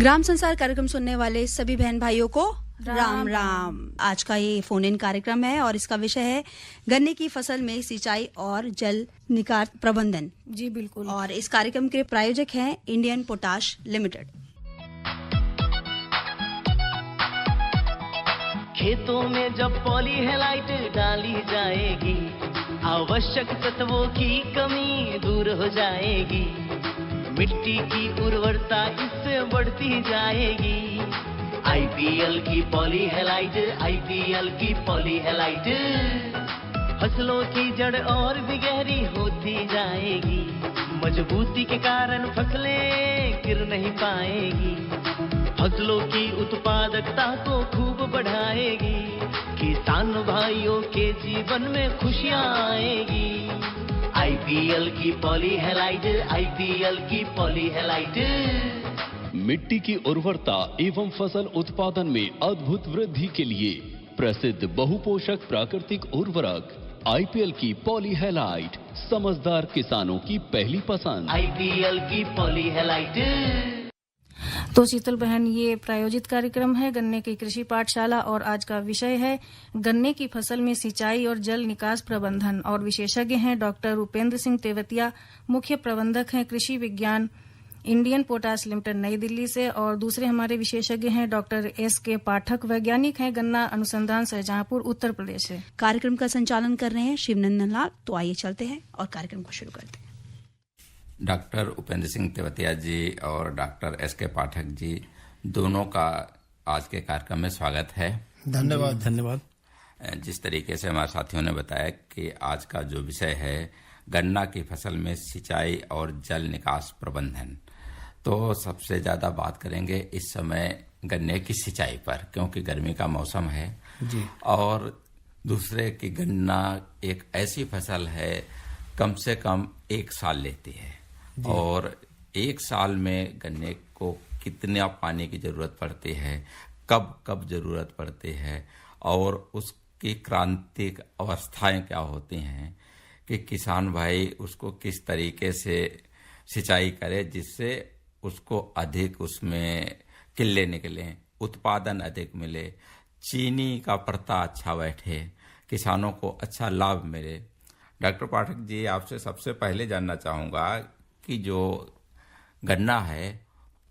ग्राम संसार कार्यक्रम सुनने वाले सभी बहन भाइयों को राम राम। आज का ये फोन इन कार्यक्रम है और इसका विषय है गन्ने की फसल में सिंचाई और जल निकास प्रबंधन। जी बिल्कुल। और इस कार्यक्रम के प्रायोजक हैं इंडियन पोटाश लिमिटेड। खेतों में जब पॉलीहेलाइट डाली जाएगी, आवश्यक तत्वों की कमी दूर हो जाएगी, मिट्टी की उर्वरता इससे बढ़ती जाएगी। आईपीएल की पॉलीहेलाइट, आईपीएल की पॉलीहेलाइट फसलों की जड़ और भी गहरी होती जाएगी, मजबूती के कारण फसलें गिर नहीं पाएगी, फसलों की उत्पादकता को खूब बढ़ाएगी, किसान भाइयों के जीवन में खुशियां आएगी। आईपीएल की पॉलीहेलाइट, आईपीएल की पॉलीहेलाइट मिट्टी की उर्वरता एवं फसल उत्पादन में अद्भुत वृद्धि के लिए प्रसिद्ध बहुपोषक प्राकृतिक उर्वरक आईपीएल की पॉलीहेलाइट समझदार किसानों की पहली पसंद। आईपीएल की पॉलीहेलाइट। तो शीतल बहन, ये प्रायोजित कार्यक्रम है गन्ने की कृषि पाठशाला और आज का विषय है गन्ने की फसल में सिंचाई और जल निकास प्रबंधन। और विशेषज्ञ हैं डॉक्टर उपेंद्र सिंह तेवतिया, मुख्य प्रबंधक हैं कृषि विज्ञान इंडियन पोटाश लिमिटेड नई दिल्ली से। और दूसरे हमारे विशेषज्ञ हैं डॉक्टर एस.के. पाठक, वैज्ञानिक हैं गन्ना अनुसंधान शाहजहांपुर उत्तर प्रदेश से। कार्यक्रम का संचालन कर रहे हैं शिवनंदन लाल। तो आइए चलते हैं और कार्यक्रम को शुरू करते हैं। डॉक्टर उपेंद्र सिंह तेवतिया जी और डॉक्टर एस.के. पाठक जी दोनों का आज के कार्यक्रम में स्वागत है। धन्यवाद। जिस तरीके से हमारे साथियों ने बताया कि आज का जो विषय है गन्ना की फसल में सिंचाई और जल निकास प्रबंधन, तो सबसे ज्यादा बात करेंगे इस समय गन्ने की सिंचाई पर, क्योंकि गर्मी का मौसम है जी। और दूसरे की गन्ना एक ऐसी फसल है कम से कम 1 साल लेती है और 1 साल में गन्ने को कितना पानी की जरूरत पड़ती है, कब कब जरूरत पड़ती है और उसकी क्रांतिक अवस्थाएं क्या होती हैं कि किसान भाई उसको किस तरीके से सिंचाई करे जिससे उसको अधिक उसमें किल्ले निकले, उत्पादन अधिक मिले, चीनी का पड़ता अच्छा बैठे, किसानों को अच्छा लाभ मिले। डॉक्टर पाठक जी, आपसे सबसे पहले जानना चाहूँगा कि जो गन्ना है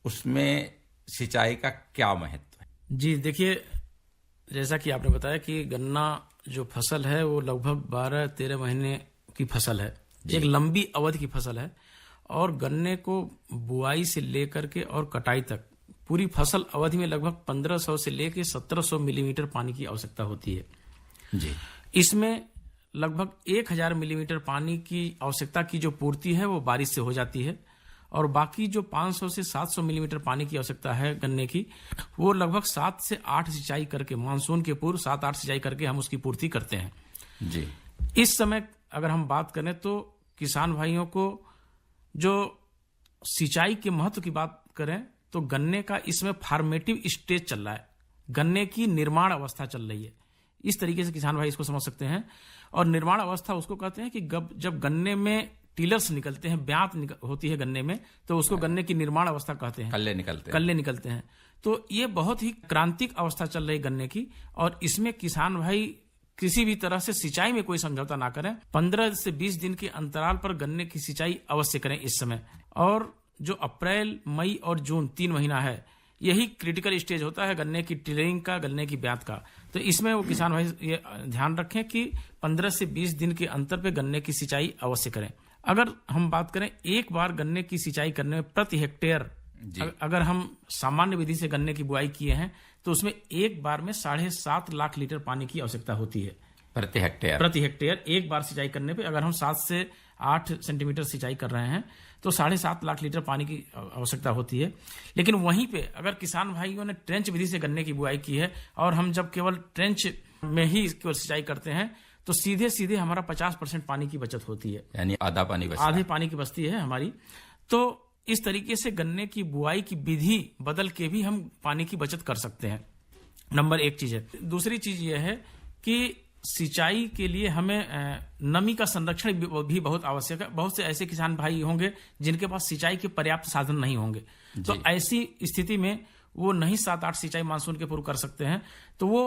उसमें सिंचाई का क्या महत्व है? जी देखिए, जैसा कि आपने बताया कि गन्ना जो फसल है वो लगभग 12-13 महीने की फसल है, एक लंबी अवधि की फसल है और गन्ने को बुआई से लेकर के और कटाई तक पूरी फसल अवधि में लगभग 1500 से लेकर 1700 मिलीमीटर पानी की आवश्यकता होती है जी। इसमें लगभग 1000 मिलीमीटर पानी की आवश्यकता की जो पूर्ति है वो बारिश से हो जाती है और बाकी जो 500 से 700 मिलीमीटर पानी की आवश्यकता है गन्ने की, वो लगभग 7 से 8 सिंचाई करके, मानसून के पूर्व 7-8 सिंचाई करके हम उसकी पूर्ति करते हैं जी। इस समय अगर हम बात करें तो किसान भाइयों को जो सिंचाई के महत्व की बात करें तो गन्ने का इसमें फॉर्मेटिव स्टेज चल रहा है, गन्ने की निर्माण अवस्था चल रही है। इस तरीके से किसान भाई इसको समझ सकते हैं। और निर्माण अवस्था उसको कहते हैं कि जब गन्ने में टिलर्स निकलते हैं, ब्यात होती है गन्ने में, तो उसको गन्ने की निर्माण अवस्था कहते हैं, कल्ले निकलते हैं। तो ये बहुत ही क्रांतिक अवस्था चल रही गन्ने की और इसमें किसान भाई किसी भी तरह से सिंचाई में कोई समझौता ना करें। 15 से 20 दिन के अंतराल पर गन्ने की सिंचाई अवश्य करें इस समय। और जो अप्रैल, मई और जून 3 महीना है, यही क्रिटिकल स्टेज होता है गन्ने की टिलरिंग का, गन्ने की ब्यात का। तो इसमें वो किसान भाई ये ध्यान रखें कि 15 से 20 दिन के अंतर पे गन्ने की सिंचाई अवश्य करें। अगर हम बात करें एक बार गन्ने की सिंचाई करने में प्रति हेक्टेयर, अगर हम सामान्य विधि से गन्ने की बुआई किए हैं तो उसमें एक बार में 7.5 लाख लीटर पानी की आवश्यकता होती है प्रति हेक्टेयर। एक बार सिंचाई करने पे अगर हम 7 से 8 सेंटीमीटर सिंचाई कर रहे हैं तो 7.5 लाख लीटर पानी की आवश्यकता होती है। लेकिन वहीं पे अगर किसान भाइयों ने ट्रेंच विधि से गन्ने की बुआई की है और हम जब केवल ट्रेंच में ही केवल सिंचाई करते हैं तो सीधे हमारा 50% पानी की बचत होती है, यानी आधे पानी की बचती है हमारी। तो इस तरीके से गन्ने की बुआई की विधि बदल के भी हम पानी की बचत कर सकते हैं। नंबर 1 चीज है। दूसरी चीज यह है कि सिंचाई के लिए हमें नमी का संरक्षण भी बहुत आवश्यक है। बहुत से ऐसे किसान भाई होंगे जिनके पास सिंचाई के पर्याप्त साधन नहीं होंगे, तो ऐसी स्थिति में वो नहीं 7-8 सिंचाई मानसून के पूर्व कर सकते हैं। तो वो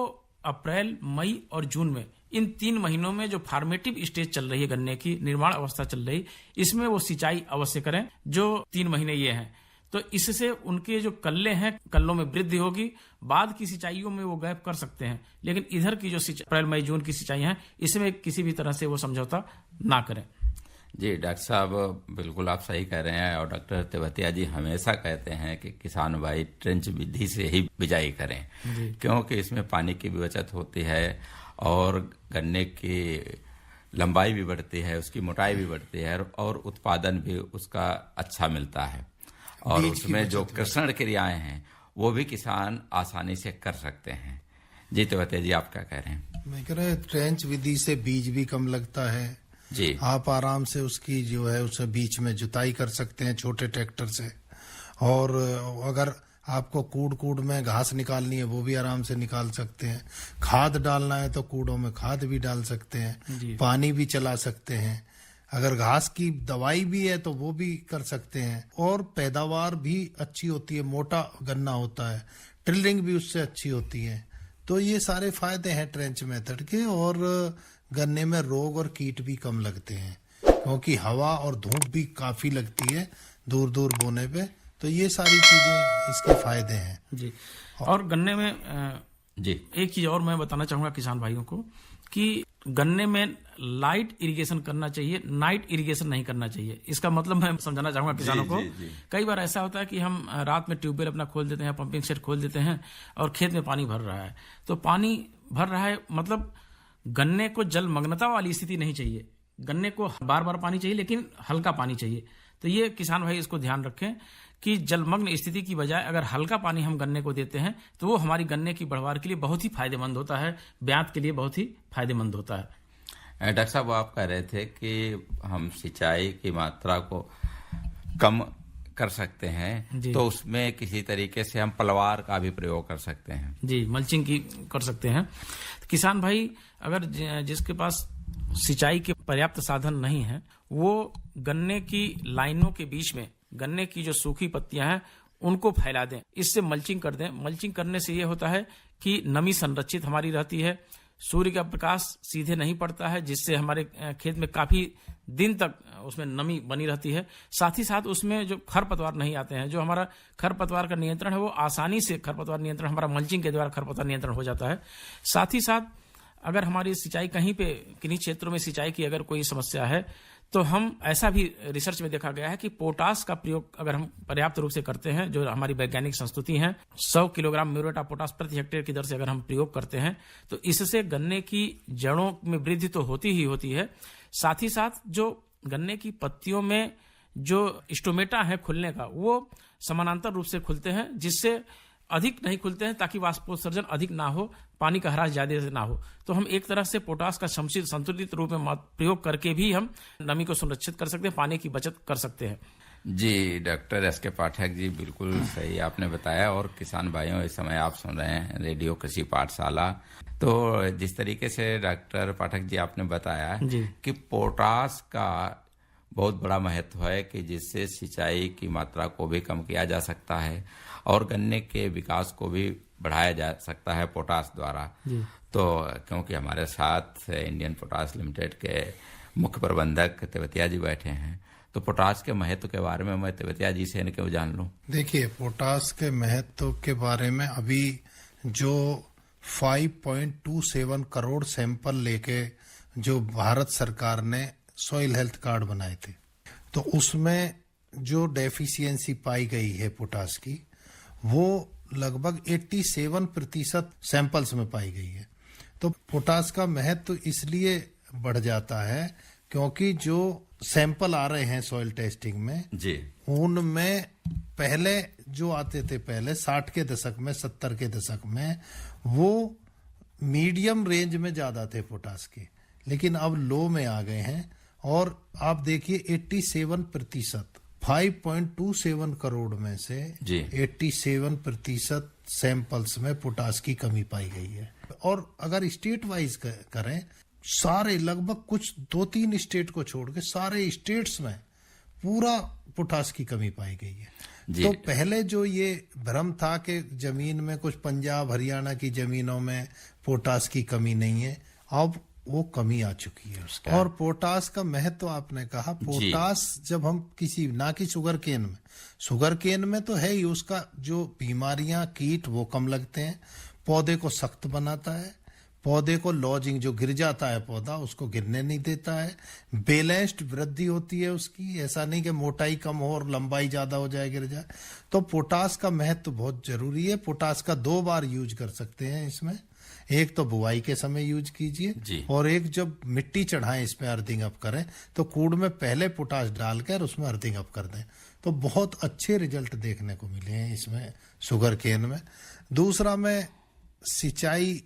अप्रैल, मई और जून में, इन 3 महीनों में जो फार्मेटिव स्टेज चल रही है, गन्ने की निर्माण अवस्था चल रही, इसमें वो सिंचाई अवश्य करें। जो 3 महीने ये हैं, तो इससे उनके जो कल्ले हैं, कल्लों में वृद्धि होगी। बाद की सिंचाइयों में वो गैप कर सकते हैं, लेकिन इधर की जो अप्रैल, मई, जून की सिंचाई है, इसमें किसी भी तरह से वो समझौता ना करें। जी डॉक्टर साहब, बिल्कुल आप सही कह रहे हैं। और डॉक्टर तेवतिया जी हमेशा कहते हैं कि किसान भाई ट्रेंच विधि से ही बिजाई करें, क्योंकि इसमें पानी की भी बचत होती है और गन्ने की लंबाई भी बढ़ती है, उसकी मोटाई भी बढ़ती है और उत्पादन भी उसका अच्छा मिलता है। और उसमें जो कृषण क्रियाएं हैं वो भी किसान आसानी से कर सकते हैं। जी तेवतिया जी, आप क्या कह रहे हैं? मैं कह रहा हूँ ट्रेंच विधि से बीज भी कम लगता है जी। आप आराम से उसकी जो है उसे बीच में जुताई कर सकते हैं छोटे ट्रैक्टर से। और अगर आपको कूड़ में घास निकालनी है वो भी आराम से निकाल सकते हैं। खाद डालना है तो कूड़ों में खाद भी डाल सकते हैं, पानी भी चला सकते हैं। अगर घास की दवाई भी है तो वो भी कर सकते हैं। और पैदावार भी अच्छी होती है, मोटा गन्ना होता है, टिल्लिंग भी उससे अच्छी होती है। तो ये सारे फायदे हैं ट्रेंच मेथड के। और गन्ने में रोग और कीट भी कम लगते हैं, क्योंकि हवा और धूप भी काफी लगती है दूर दूर बोने पे। तो ये सारी चीजें इसके फायदे हैं जी। और गन्ने में जी एक चीज और मैं बताना चाहूंगा किसान भाइयों को कि गन्ने में लाइट इरिगेशन करना चाहिए, नाइट इरिगेशन नहीं करना चाहिए। इसका मतलब मैं समझाना चाहूंगा किसानों को। कई बार ऐसा होता है कि हम रात में ट्यूबवेल अपना खोल देते हैं, पंपिंग सेट खोल देते हैं और खेत में पानी भर रहा है। तो पानी भर रहा है मतलब गन्ने को जलमग्नता वाली स्थिति नहीं चाहिए, गन्ने को बार बार पानी चाहिए लेकिन हल्का पानी चाहिए। तो ये किसान भाई इसको ध्यान रखें कि जलमग्न स्थिति की बजाय अगर हल्का पानी हम गन्ने को देते हैं तो वो हमारी गन्ने की बढ़वार के लिए बहुत ही फायदेमंद होता है, ब्यात के लिए बहुत ही फायदेमंद होता है। डॉक्टर साहब, आप कह रहे थे कि हम सिंचाई की मात्रा को कम कर सकते हैं, तो उसमें किसी तरीके से हम पलवार का भी प्रयोग कर सकते हैं। जी, मल्चिंग की कर सकते हैं। किसान भाई अगर जिसके पास सिंचाई के पर्याप्त साधन नहीं है, वो गन्ने की लाइनों के बीच में गन्ने की जो सूखी पत्तियां हैं उनको फैला दें, इससे मल्चिंग कर दें। मल्चिंग करने से ये होता है कि नमी संरक्षित हमारी रहती है, सूर्य का प्रकाश सीधे नहीं पड़ता है, जिससे हमारे खेत में काफी दिन तक उसमें नमी बनी रहती है। साथ ही साथ उसमें जो खरपतवार नहीं आते हैं, जो हमारा खरपतवार का नियंत्रण है वो आसानी से खरपतवार नियंत्रण हमारा मल्चिंग के द्वारा खरपतवार नियंत्रण हो जाता है। साथ ही साथ अगर हमारी सिंचाई कहीं पे किन्हीं क्षेत्रों में सिंचाई की अगर कोई समस्या है तो हम ऐसा भी रिसर्च में देखा गया है कि पोटास का प्रयोग अगर हम पर्याप्त रूप से करते हैं, जो हमारी वैज्ञानिक संस्तुति है, 100 किलोग्राम म्यूरेट ऑफ पोटास प्रति हेक्टेयर की दर से अगर हम प्रयोग करते हैं तो इससे गन्ने की जड़ों में वृद्धि तो होती ही होती है, साथ ही साथ जो गन्ने की पत्तियों में जो स्टोमेटा है खुलने का, वो समानांतर रूप से खुलते हैं, जिससे अधिक नहीं खुलते हैं ताकि वाष्पोत्सर्जन अधिक ना हो, पानी का ह्रास ज्यादा से ना हो। तो हम एक तरह से पोटास का संतुलित रूप में प्रयोग करके भी हम नमी को सुरक्षित कर सकते हैं, पानी की बचत कर सकते हैं। जी डॉक्टर एस के पाठक जी, बिल्कुल सही आपने बताया। और किसान भाइयों, इस समय आप सुन रहे हैं रेडियो कृषि पाठशाला। तो जिस तरीके से डॉक्टर पाठक जी आपने बताया कि पोटास का बहुत बड़ा महत्व है कि जिससे सिंचाई की मात्रा को भी कम किया जा सकता है और गन्ने के विकास को भी बढ़ाया जा सकता है पोटास द्वारा। तो क्योंकि हमारे साथ इंडियन पोटास लिमिटेड के मुख्य प्रबंधक तेवतिया जी बैठे हैं, तो पोटास के महत्व के बारे में मैं तेवतिया जी से क्यों जान लूं। देखिए, पोटास के महत्व के बारे में अभी जो 5.27 करोड़ सैंपल लेके जो भारत सरकार ने सॉइल हेल्थ कार्ड बनाए थे, तो उसमें जो डेफिशिएंसी पाई गई है पोटास की, वो लगभग 87% सैंपल्स में पाई गई है। तो पोटास का महत्व इसलिए बढ़ जाता है क्योंकि जो सैंपल आ रहे हैं सॉइल टेस्टिंग में जी, उनमें पहले जो आते थे, पहले 60 के दशक में, 70 के दशक में, वो मीडियम रेंज में ज्यादा थे पोटास के, लेकिन अब लो में आ गए हैं। और आप देखिए 87% 5.27 करोड़ में से जी 87% सैंपल्स में पोटास की कमी पाई गई है। और अगर स्टेट वाइज करें, सारे लगभग कुछ 2-3 स्टेट को छोड़ के सारे स्टेट्स में पूरा पोटास की कमी पाई गई है। जी। तो पहले जो ये भ्रम था कि जमीन में कुछ पंजाब हरियाणा की जमीनों में पोटास की कमी नहीं है, अब वो कमी आ चुकी है उसका। और पोटास का महत्व आपने कहा, पोटास जब हम किसी, ना कि शुगर केन में तो है ही, उसका जो बीमारियां कीट वो कम लगते हैं, पौधे को सख्त बनाता है, पौधे को लॉजिंग, जो गिर जाता है पौधा उसको गिरने नहीं देता है, बैलेंस्ड वृद्धि होती है उसकी, ऐसा नहीं कि मोटाई कम हो और लंबाई ज्यादा हो जाए गिर जाए। तो पोटास का महत्व बहुत जरूरी है। पोटास का 2 बार यूज कर सकते हैं इसमें, एक तो बुआई के समय यूज कीजिए और एक जब मिट्टी चढ़ाएं इसमें अर्थिंग अप करें तो कूड़ में पहले पोटास डालकर उसमें अर्थिंग अप कर दें, तो बहुत अच्छे रिजल्ट देखने को मिले हैं इसमें शुगर केन में। दूसरा में सिंचाई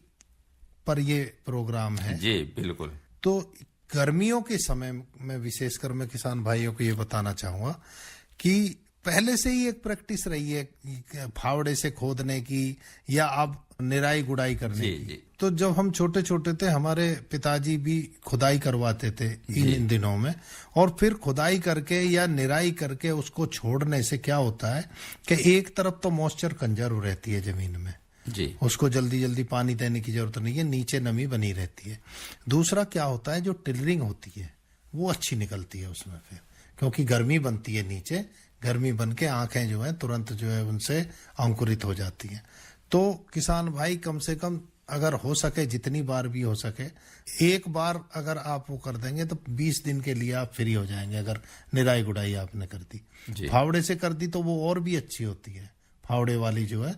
पर ये प्रोग्राम है। जी बिल्कुल। तो गर्मियों के समय में विशेषकर मैं किसान भाइयों को ये बताना चाहूंगा कि पहले से ही एक प्रैक्टिस रही है फावड़े से खोदने की या अब निराई गुड़ाई करने की। तो जब हम छोटे छोटे थे हमारे पिताजी भी खुदाई करवाते थे इन दिनों में, और फिर खुदाई करके या निराई करके उसको छोड़ने से क्या होता है कि एक तरफ तो मॉइस्चर कंजर्व रहती है जमीन में जी, उसको जल्दी जल्दी पानी देने की जरूरत नहीं है, नीचे नमी बनी रहती है। दूसरा क्या होता है, जो टिलरिंग होती है वो अच्छी निकलती है उसमें, फिर क्योंकि गर्मी बनती है नीचे, गर्मी बन के आंखें जो है तुरंत जो है उनसे अंकुरित हो जाती हैं। तो किसान भाई कम से कम अगर हो सके जितनी बार भी हो सके एक बार अगर आप वो कर देंगे तो 20 दिन के लिए आप फ्री हो जाएंगे। अगर निराई गुड़ाई आपने कर दी, फावड़े से कर दी तो वो और भी अच्छी होती है फावड़े वाली जो है।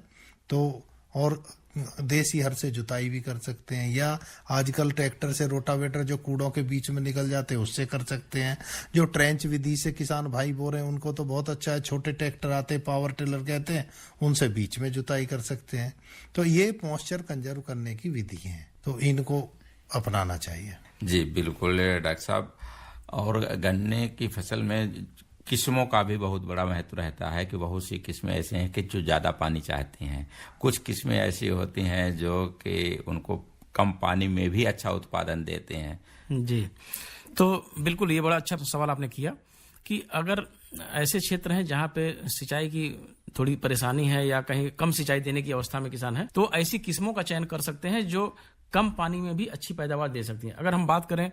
तो और देसी हर से जुताई भी कर सकते हैं, या आजकल ट्रैक्टर से रोटावेटर जो कूड़ों के बीच में निकल जाते हैं उससे कर सकते हैं। जो ट्रेंच विधि से किसान भाई बोल रहे हैं उनको तो बहुत अच्छा है, छोटे ट्रैक्टर आते हैं पावर टिलर कहते हैं, उनसे बीच में जुताई कर सकते हैं। तो ये मॉइस्चर कंजर्व करने की विधि है, तो इनको अपनाना चाहिए। जी बिल्कुल डॉक्टर साहब। और गन्ने की फसल में किस्मों का भी बहुत बड़ा महत्व रहता है कि बहुत सी किस्में ऐसे हैं कि जो ज़्यादा पानी चाहती हैं, कुछ किस्में ऐसी होती हैं जो कि उनको कम पानी में भी अच्छा उत्पादन देते हैं। जी, तो बिल्कुल ये बड़ा अच्छा सवाल आपने किया कि अगर ऐसे क्षेत्र हैं जहाँ पे सिंचाई की थोड़ी परेशानी है या कहीं कम सिंचाई देने की अवस्था में किसान है, तो ऐसी किस्मों का चयन कर सकते हैं जो कम पानी में भी अच्छी पैदावार दे सकती हैं। अगर हम बात करें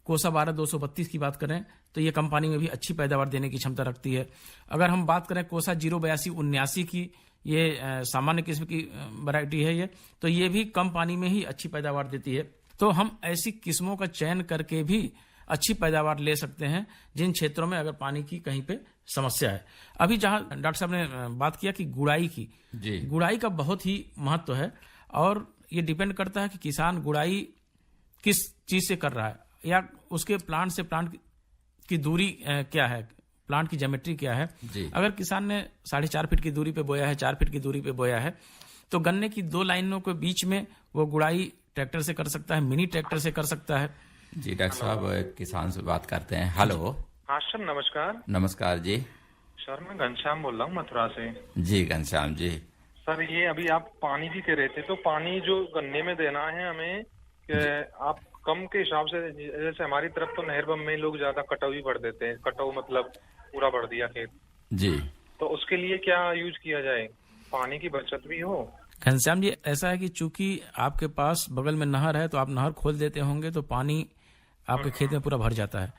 कोसा 12-232 की बात करें तो ये कम पानी में भी अच्छी पैदावार देने की क्षमता रखती है। अगर हम बात करें कोसा 08279 की, ये सामान्य किस्म की वैरायटी है ये, तो ये भी कम पानी में ही अच्छी पैदावार देती है। तो हम ऐसी किस्मों का चयन करके भी अच्छी पैदावार ले सकते हैं जिन क्षेत्रों में अगर पानी की कहीं पे समस्या है। अभी जहां डॉक्टर साहब ने बात किया कि गुड़ाई की, गुड़ाई का बहुत ही महत्व है और ये डिपेंड करता है कि किसान गुड़ाई किस चीज से कर रहा है या उसके प्लांट से प्लांट की दूरी क्या है, प्लांट की ज्योमेट्री क्या है। अगर किसान ने 4.5 फीट की दूरी पे बोया है, 4 फीट की दूरी पे बोया है, तो गन्ने की 2 लाइनों के बीच में वो गुड़ाई ट्रैक्टर से कर सकता है, मिनी ट्रैक्टर से कर सकता है। जी डॉक्टर साहब, किसान से बात करते हैं। हेलो। हाँ सर, नमस्कार। नमस्कार जी। सर मैं घनश्याम बोल रहा हूँ मथुरा से। जी घनश्याम जी। सर ये अभी आप पानी भी कह रहे थे, तो पानी जो गन्ने में देना है हमें, आप कम के हिसाब से, जैसे हमारी तरफ तो नहर में लोग ज्यादा कटाव भी भर देते हैं, कटाव मतलब पूरा भर दिया खेत जी, तो उसके लिए क्या यूज किया जाए, पानी की बचत भी हो। घनश्याम जी, ऐसा है कि चूंकि आपके पास बगल में नहर है तो आप नहर खोल देते होंगे तो पानी आपके खेत में पूरा भर जाता है।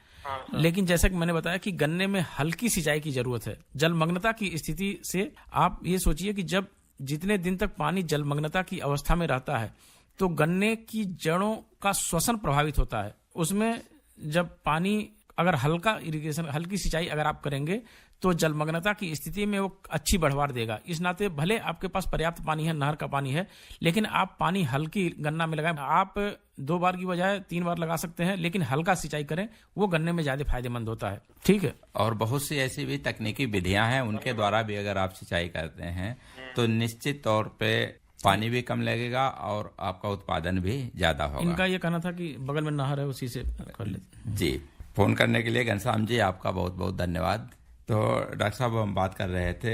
लेकिन जैसा कि मैंने बताया कि गन्ने में हल्की सिंचाई की जरूरत है। जलमग्नता की स्थिति से आप ये सोचिए कि जब जितने दिन तक पानी जलमग्नता की अवस्था में रहता है तो गन्ने की जड़ों का श्वसन प्रभावित होता है। उसमें जब पानी अगर हल्का इरिगेशन, हल्की सिंचाई अगर आप करेंगे तो जलमग्नता की स्थिति में वो अच्छी बढ़वार देगा। इस नाते भले आपके पास पर्याप्त पानी है, नहर का पानी है, लेकिन आप पानी हल्की गन्ना में लगाएं। आप 2 बार की बजाय 3 बार लगा सकते हैं, लेकिन हल्का सिंचाई करें, वो गन्ने में ज्यादा फायदेमंद होता है। ठीक है। और बहुत सी ऐसी भी तकनीकी विधियां हैं, उनके द्वारा भी अगर आप सिंचाई करते हैं तो निश्चित तौर पे पानी भी कम लगेगा और आपका उत्पादन भी ज्यादा होगा। इनका ये कहना था कि बगल में नहर है, उसी से कर लेते। जी, फोन करने के लिए घनश्याम जी आपका बहुत बहुत धन्यवाद। तो डॉक्टर साहब हम बात कर रहे थे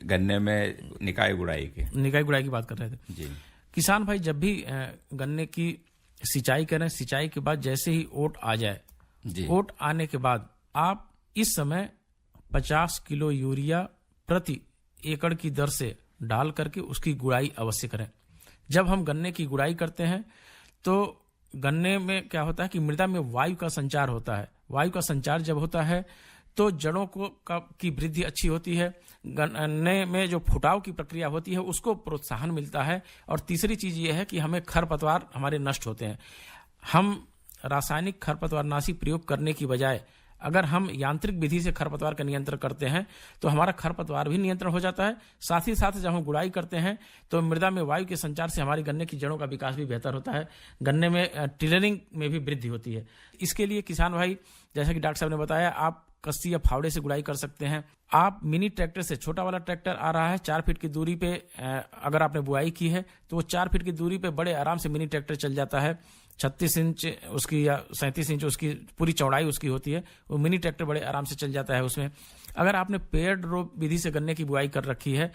गन्ने में निकाई गुड़ाई की बात कर रहे थे जी। किसान भाई जब भी गन्ने की सिंचाई करें, सिंचाई के बाद जैसे ही ओट आ जाए जी, ओट आने के बाद आप इस समय 50 किलो यूरिया प्रति एकड़ की दर से डाल करके उसकी गुड़ाई अवश्य करें। जब हम गन्ने की गुड़ाई करते हैं तो गन्ने में क्या होता है कि मृदा में वायु का संचार होता है। वायु का संचार जब होता है तो जड़ों की वृद्धि अच्छी होती है, गन्ने में जो फुटाव की प्रक्रिया होती है उसको प्रोत्साहन मिलता है। और तीसरी चीज ये है कि हमें खरपतवार हमारे नष्ट होते हैं। हम रासायनिक खरपतवारनाशी प्रयोग करने की बजाय अगर हम यांत्रिक विधि से खरपतवार का नियंत्रण करते हैं तो हमारा खरपतवार भी नियंत्रण हो जाता है। साथ ही साथ जब हम गुड़ाई करते हैं तो मृदा में वायु के संचार से हमारी गन्ने की जड़ों का विकास भी बेहतर होता है, गन्ने में टिलरिंग में भी वृद्धि होती है। इसके लिए किसान भाई, जैसा कि डॉक्टर साहब ने बताया, आप कस्सी या फावड़े से गुड़ाई कर सकते हैं। आप मिनी ट्रैक्टर से, छोटा वाला ट्रैक्टर आ रहा है 4 फीट की दूरी पे, अगर आपने बुआई की है तो वो 4 फीट की दूरी पे बड़े आराम से मिनी ट्रैक्टर चल जाता है। 36 इंच उसकी या 37 इंच उसकी पूरी चौड़ाई उसकी होती है। वो मिनी ट्रैक्टर बड़े आराम से चल जाता है उसमें। अगर आपने पेयर्ड रो विधि से गन्ने की बुआई कर रखी है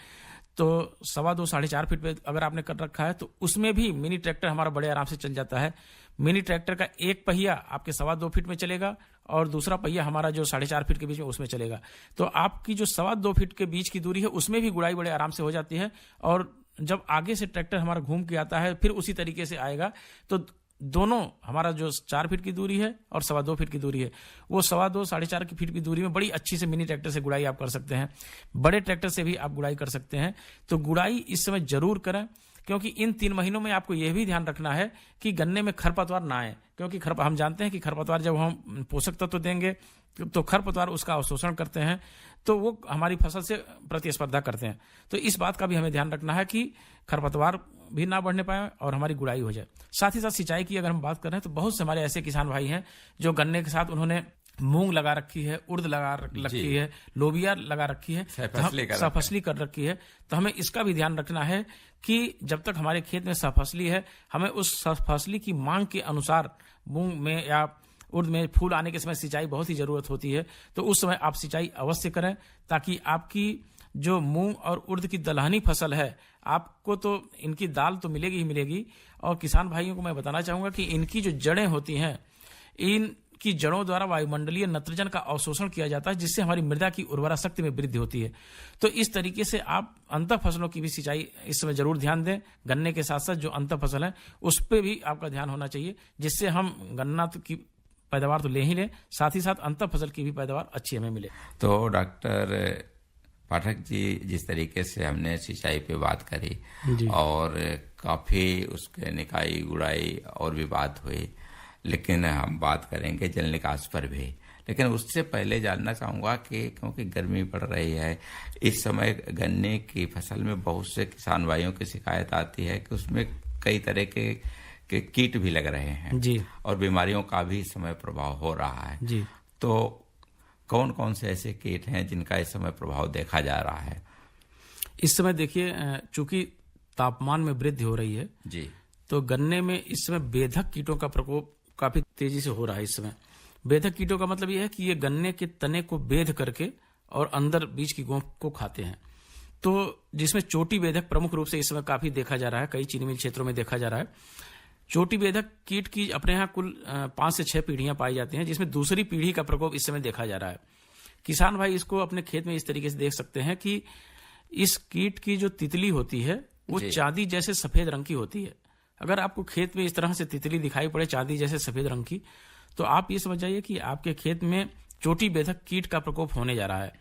तो 2.25 साढ़े 4 फीट पे अगर आपने कर रखा है तो उसमें भी मिनी ट्रैक्टर हमारा बड़े आराम से चल जाता है। मिनी ट्रैक्टर का एक पहिया आपके 2.25 फीट में चलेगा और दूसरा पहिया हमारा जो 4.5 फीट के बीच में उसमें चलेगा। तो आपकी जो 2.25 फीट के बीच की दूरी है उसमें भी गुड़ाई बड़े आराम से हो जाती है। और जब आगे से ट्रैक्टर हमारा घूम के आता है फिर उसी तरीके से आएगा तो दोनों, हमारा जो 4 फीट की दूरी है और 2.25 फीट की दूरी है, वो 2.25 साढ़े 4 की फीट की दूरी में बड़ी अच्छी से मिनी ट्रैक्टर से गुड़ाई आप कर सकते हैं। बड़े ट्रैक्टर से भी आप गुड़ाई कर सकते हैं। तो गुड़ाई इस समय जरूर करें, क्योंकि इन 3 महीनों में आपको यह भी ध्यान रखना है कि गन्ने में खरपतवार ना आए। क्योंकि हम जानते हैं कि खरपतवार जब हम पोषक तत्व देंगे तो खरपतवार उसका अवशोषण करते हैं, तो वो हमारी फसल से प्रतिस्पर्धा करते हैं। तो इस बात का भी हमें ध्यान रखना है कि खरपतवार भी ना बढ़ने पाए और हमारी गुड़ाई हो जाए। साथ ही साथ सिंचाई की अगर हम बात करें तो बहुत से हमारे ऐसे किसान भाई हैं जो गन्ने के साथ उन्होंने मूंग लगा रखी है, उड़द लगा रखी है, लोबिया लगा रखी है, सफसली कर रखी है। तो हमें इसका भी ध्यान रखना है कि जब तक हमारे खेत में सफसली है, हमें उस सफसली की मांग के अनुसार मूंग में या उड़द में फूल आने के समय सिंचाई बहुत ही जरूरत होती है। तो उस समय आप सिंचाई अवश्य करें, ताकि आपकी जो मूंग और उड़द की दलहनी फसल है, आपको तो इनकी दाल तो मिलेगी ही मिलेगी। और किसान भाइयों को मैं बताना चाहूंगा कि इनकी जो जड़ें होती हैं, इनकी जड़ों द्वारा वायुमंडलीय नत्रजन का अवशोषण किया जाता है, जिससे हमारी मृदा की उर्वरा शक्ति में वृद्धि होती है। तो इस तरीके से आप अंतर फसलों की भी सिंचाई इस समय जरूर ध्यान दें। गन्ने के साथ साथ जो अंतर फसल है उस पर भी आपका ध्यान होना चाहिए, जिससे हम गन्ना की पैदावार तो ले ही लें, साथ ही साथ अंतर फसल की भी पैदावार अच्छी हमें मिले। तो डॉक्टर पाठक जी, जिस तरीके से हमने सिंचाई पे बात करी और काफी उसके निकाई गुड़ाई और भी बात हुई, लेकिन हम बात करेंगे जल निकास पर भी। लेकिन उससे पहले जानना चाहूंगा कि क्योंकि गर्मी पड़ रही है इस समय, गन्ने की फसल में बहुत से किसान भाइयों की शिकायत आती है कि उसमें कई तरह के कीट भी लग रहे हैं जी, और बीमारियों का भी इस समय प्रभाव हो रहा है जी। तो कौन कौन से ऐसे कीट हैं जिनका इस समय प्रभाव देखा जा रहा है? इस समय देखिए, चूंकि तापमान में वृद्धि हो रही है जी, तो गन्ने में इस समय बेधक कीटों का प्रकोप काफी तेजी से हो रहा है। इस समय बेधक कीटों का मतलब यह है कि ये गन्ने के तने को बेध करके और अंदर बीज की गोंद को खाते हैं। तो जिसमें चोटी बेधक प्रमुख रूप से इस समय काफी देखा जा रहा है, कई चीनी मिल क्षेत्रों में देखा जा रहा है। चोटी बेधक कीट की अपने यहाँ कुल 5 से 6 पीढ़ियां पाई जाती हैं, जिसमें दूसरी पीढ़ी का प्रकोप इस समय देखा जा रहा है। किसान भाई इसको अपने खेत में इस तरीके से देख सकते हैं कि इस कीट की जो तितली होती है वो चांदी जैसे सफेद रंग की होती है। अगर आपको खेत में इस तरह से तितली दिखाई पड़े चांदी जैसे सफेद रंग की, तो आप ये समझ जाइए कि आपके खेत में चोटी बेधक कीट का प्रकोप होने जा रहा है।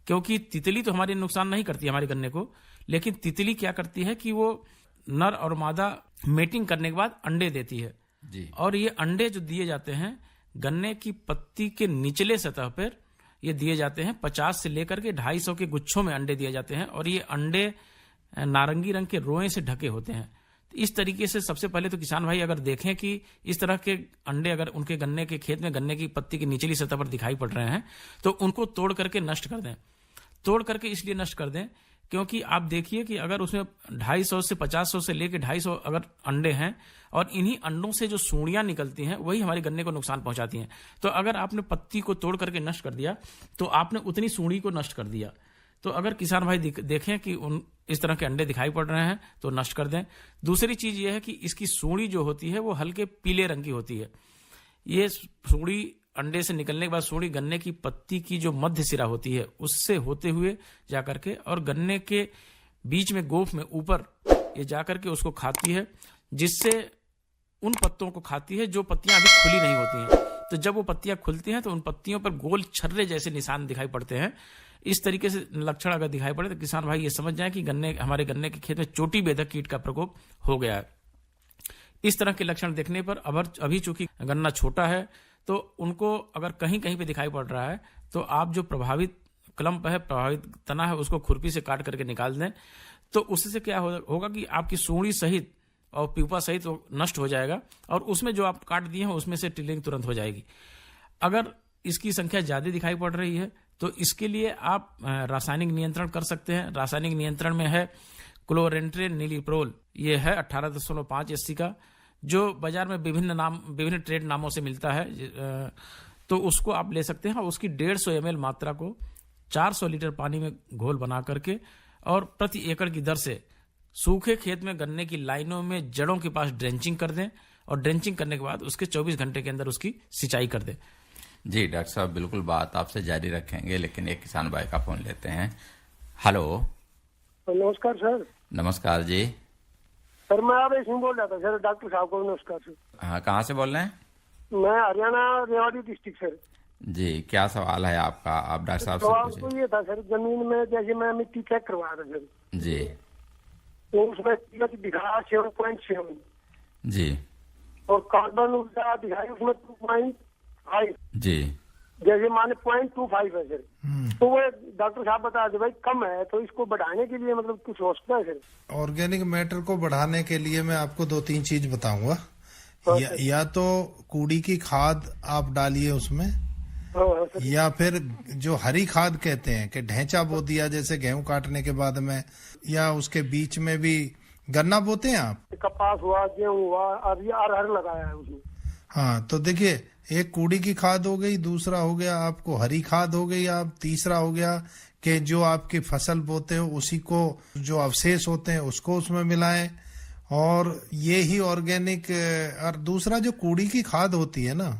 क्योंकि तितली तो हमारे नुकसान नहीं करती हमारे गन्ने को, लेकिन तितली क्या करती है कि वो नर और मादा मेटिंग करने के बाद अंडे देती है जी। और ये अंडे जो दिए जाते हैं गन्ने की पत्ती के निचले सतह पर ये दिए जाते हैं। 50 से लेकर के 250 के गुच्छों में अंडे दिए जाते हैं और ये अंडे नारंगी रंग के रोए से ढके होते हैं। इस तरीके से सबसे पहले तो किसान भाई अगर देखें कि इस तरह के अंडे अगर उनके गन्ने के खेत में गन्ने की पत्ती की निचली सतह पर दिखाई पड़ रहे हैं तो उनको तोड़ करके नष्ट कर दें। तोड़ करके इसलिए नष्ट कर दें क्योंकि आप देखिए कि अगर उसमें 250 से 500 से लेके 250 अगर अंडे हैं और इन्हीं अंडों से जो सूंडियां निकलती हैं वही हमारे गन्ने को नुकसान पहुंचाती हैं। तो अगर आपने पत्ती को तोड़ करके नष्ट कर दिया तो आपने उतनी सूंडी को नष्ट कर दिया। तो अगर किसान भाई देखें कि इस तरह के अंडे दिखाई पड़ रहे हैं तो नष्ट कर दें। दूसरी चीज ये है कि इसकी सूंडी जो होती है वो हल्के पीले रंग की होती है। ये सूंडी अंडे से निकलने के बाद सूंडी गन्ने की पत्ती की जो मध्य सिरा होती है उससे होते हुए जाकर के और गन्ने के बीच में गोफ में ऊपर ये जाकर के उसको खाती है, जिससे उन पत्तों को खाती है जो पत्तियां अभी खुली नहीं होती हैं। तो जब वो पत्तियां खुलती हैं तो उन पत्तियों पर गोल छर्रे जैसे निशान दिखाई पड़ते हैं। इस तरीके से लक्षण अगर दिखाई पड़े तो किसान भाई ये समझ जाए कि हमारे गन्ने के खेत में चोटी बेधक कीट का प्रकोप हो गया है। इस तरह के लक्षण देखने पर अभी चूंकि गन्ना छोटा है तो उनको अगर कहीं कहीं पे दिखाई पड़ रहा है तो आप जो प्रभावित क्लम्प है, प्रभावित तना है, उसको खुरपी से काट करके निकाल दें। तो उससे क्या होगा कि आपकी सूंडी सहित और प्यूपा सहित तो नष्ट हो जाएगा और उसमें जो आप काट दिए हैं उसमें से टिलिंग तुरंत हो जाएगी। अगर इसकी संख्या ज्यादा दिखाई पड़ रही है तो इसके लिए आप रासायनिक नियंत्रण कर सकते हैं। रासायनिक नियंत्रण में है क्लोरेंट्रेनिलीप्रोल, ये है 18.5 SC का, जो बाजार में विभिन्न ट्रेड नामों से मिलता है। तो उसको आप ले सकते हैं और उसकी 150 ml मात्रा को 400 लीटर पानी में घोल बना करके और प्रति एकड़ की दर से सूखे खेत में गन्ने की लाइनों में जड़ों के पास ड्रेंचिंग कर दें और ड्रेंचिंग करने के बाद उसके 24 घंटे के अंदर उसकी सिंचाई कर दें। जी डॉक्टर साहब, बिल्कुल बात आपसे जारी रखेंगे, लेकिन एक किसान भाई का फोन लेते हैं। हेलो। नमस्कार सर। नमस्कार जी। सर मैं आवेश सिंह बोल रहा था सर। डॉक्टर साहब को नमस्कार सर। हाँ, कहाँ से बोल रहे हैं? मैं हरियाणा रेवाड़ी डिस्ट्रिक्ट सर। जी, क्या सवाल है आपका? आप डॉक्टर साहब सवाल से तो पूछिए। ये था सर, जमीन में जैसे मैं मिट्टी चेक करवा रहा सर, जी तो उसमें पीएच दिखा 7.7 जी और कार्बन ऊर्जा दिखाई उसमें 2.5, जी जैसे माने 0.25 है सर। तो वो डॉक्टर साहब बता दे भाई कम है, तो इसको बढ़ाने के लिए मतलब कुछ हो सकता है सर? ऑर्गेनिक मैटर को बढ़ाने के लिए मैं आपको 2-3 चीज बताऊंगा। या तो कूड़ी की खाद आप डालिए उसमें, या फिर जो हरी खाद कहते हैं कि ढैंचा बो दिया जैसे गेहूं काटने के बाद में, या उसके बीच में भी गन्ना बोते हैं आप? कपास हुआ, गेहूं हुआ, अब ये अरहर लगाया है उसमें। हाँ, तो देखिए, एक कूड़ी की खाद हो गई, दूसरा हो गया आपको हरी खाद हो गई, आप तीसरा हो गया कि जो आपकी फसल बोते हो उसी को जो अवशेष होते हैं उसको उसमें मिलाएं, और ये ही ऑर्गेनिक। और दूसरा जो कूड़ी की खाद होती है ना,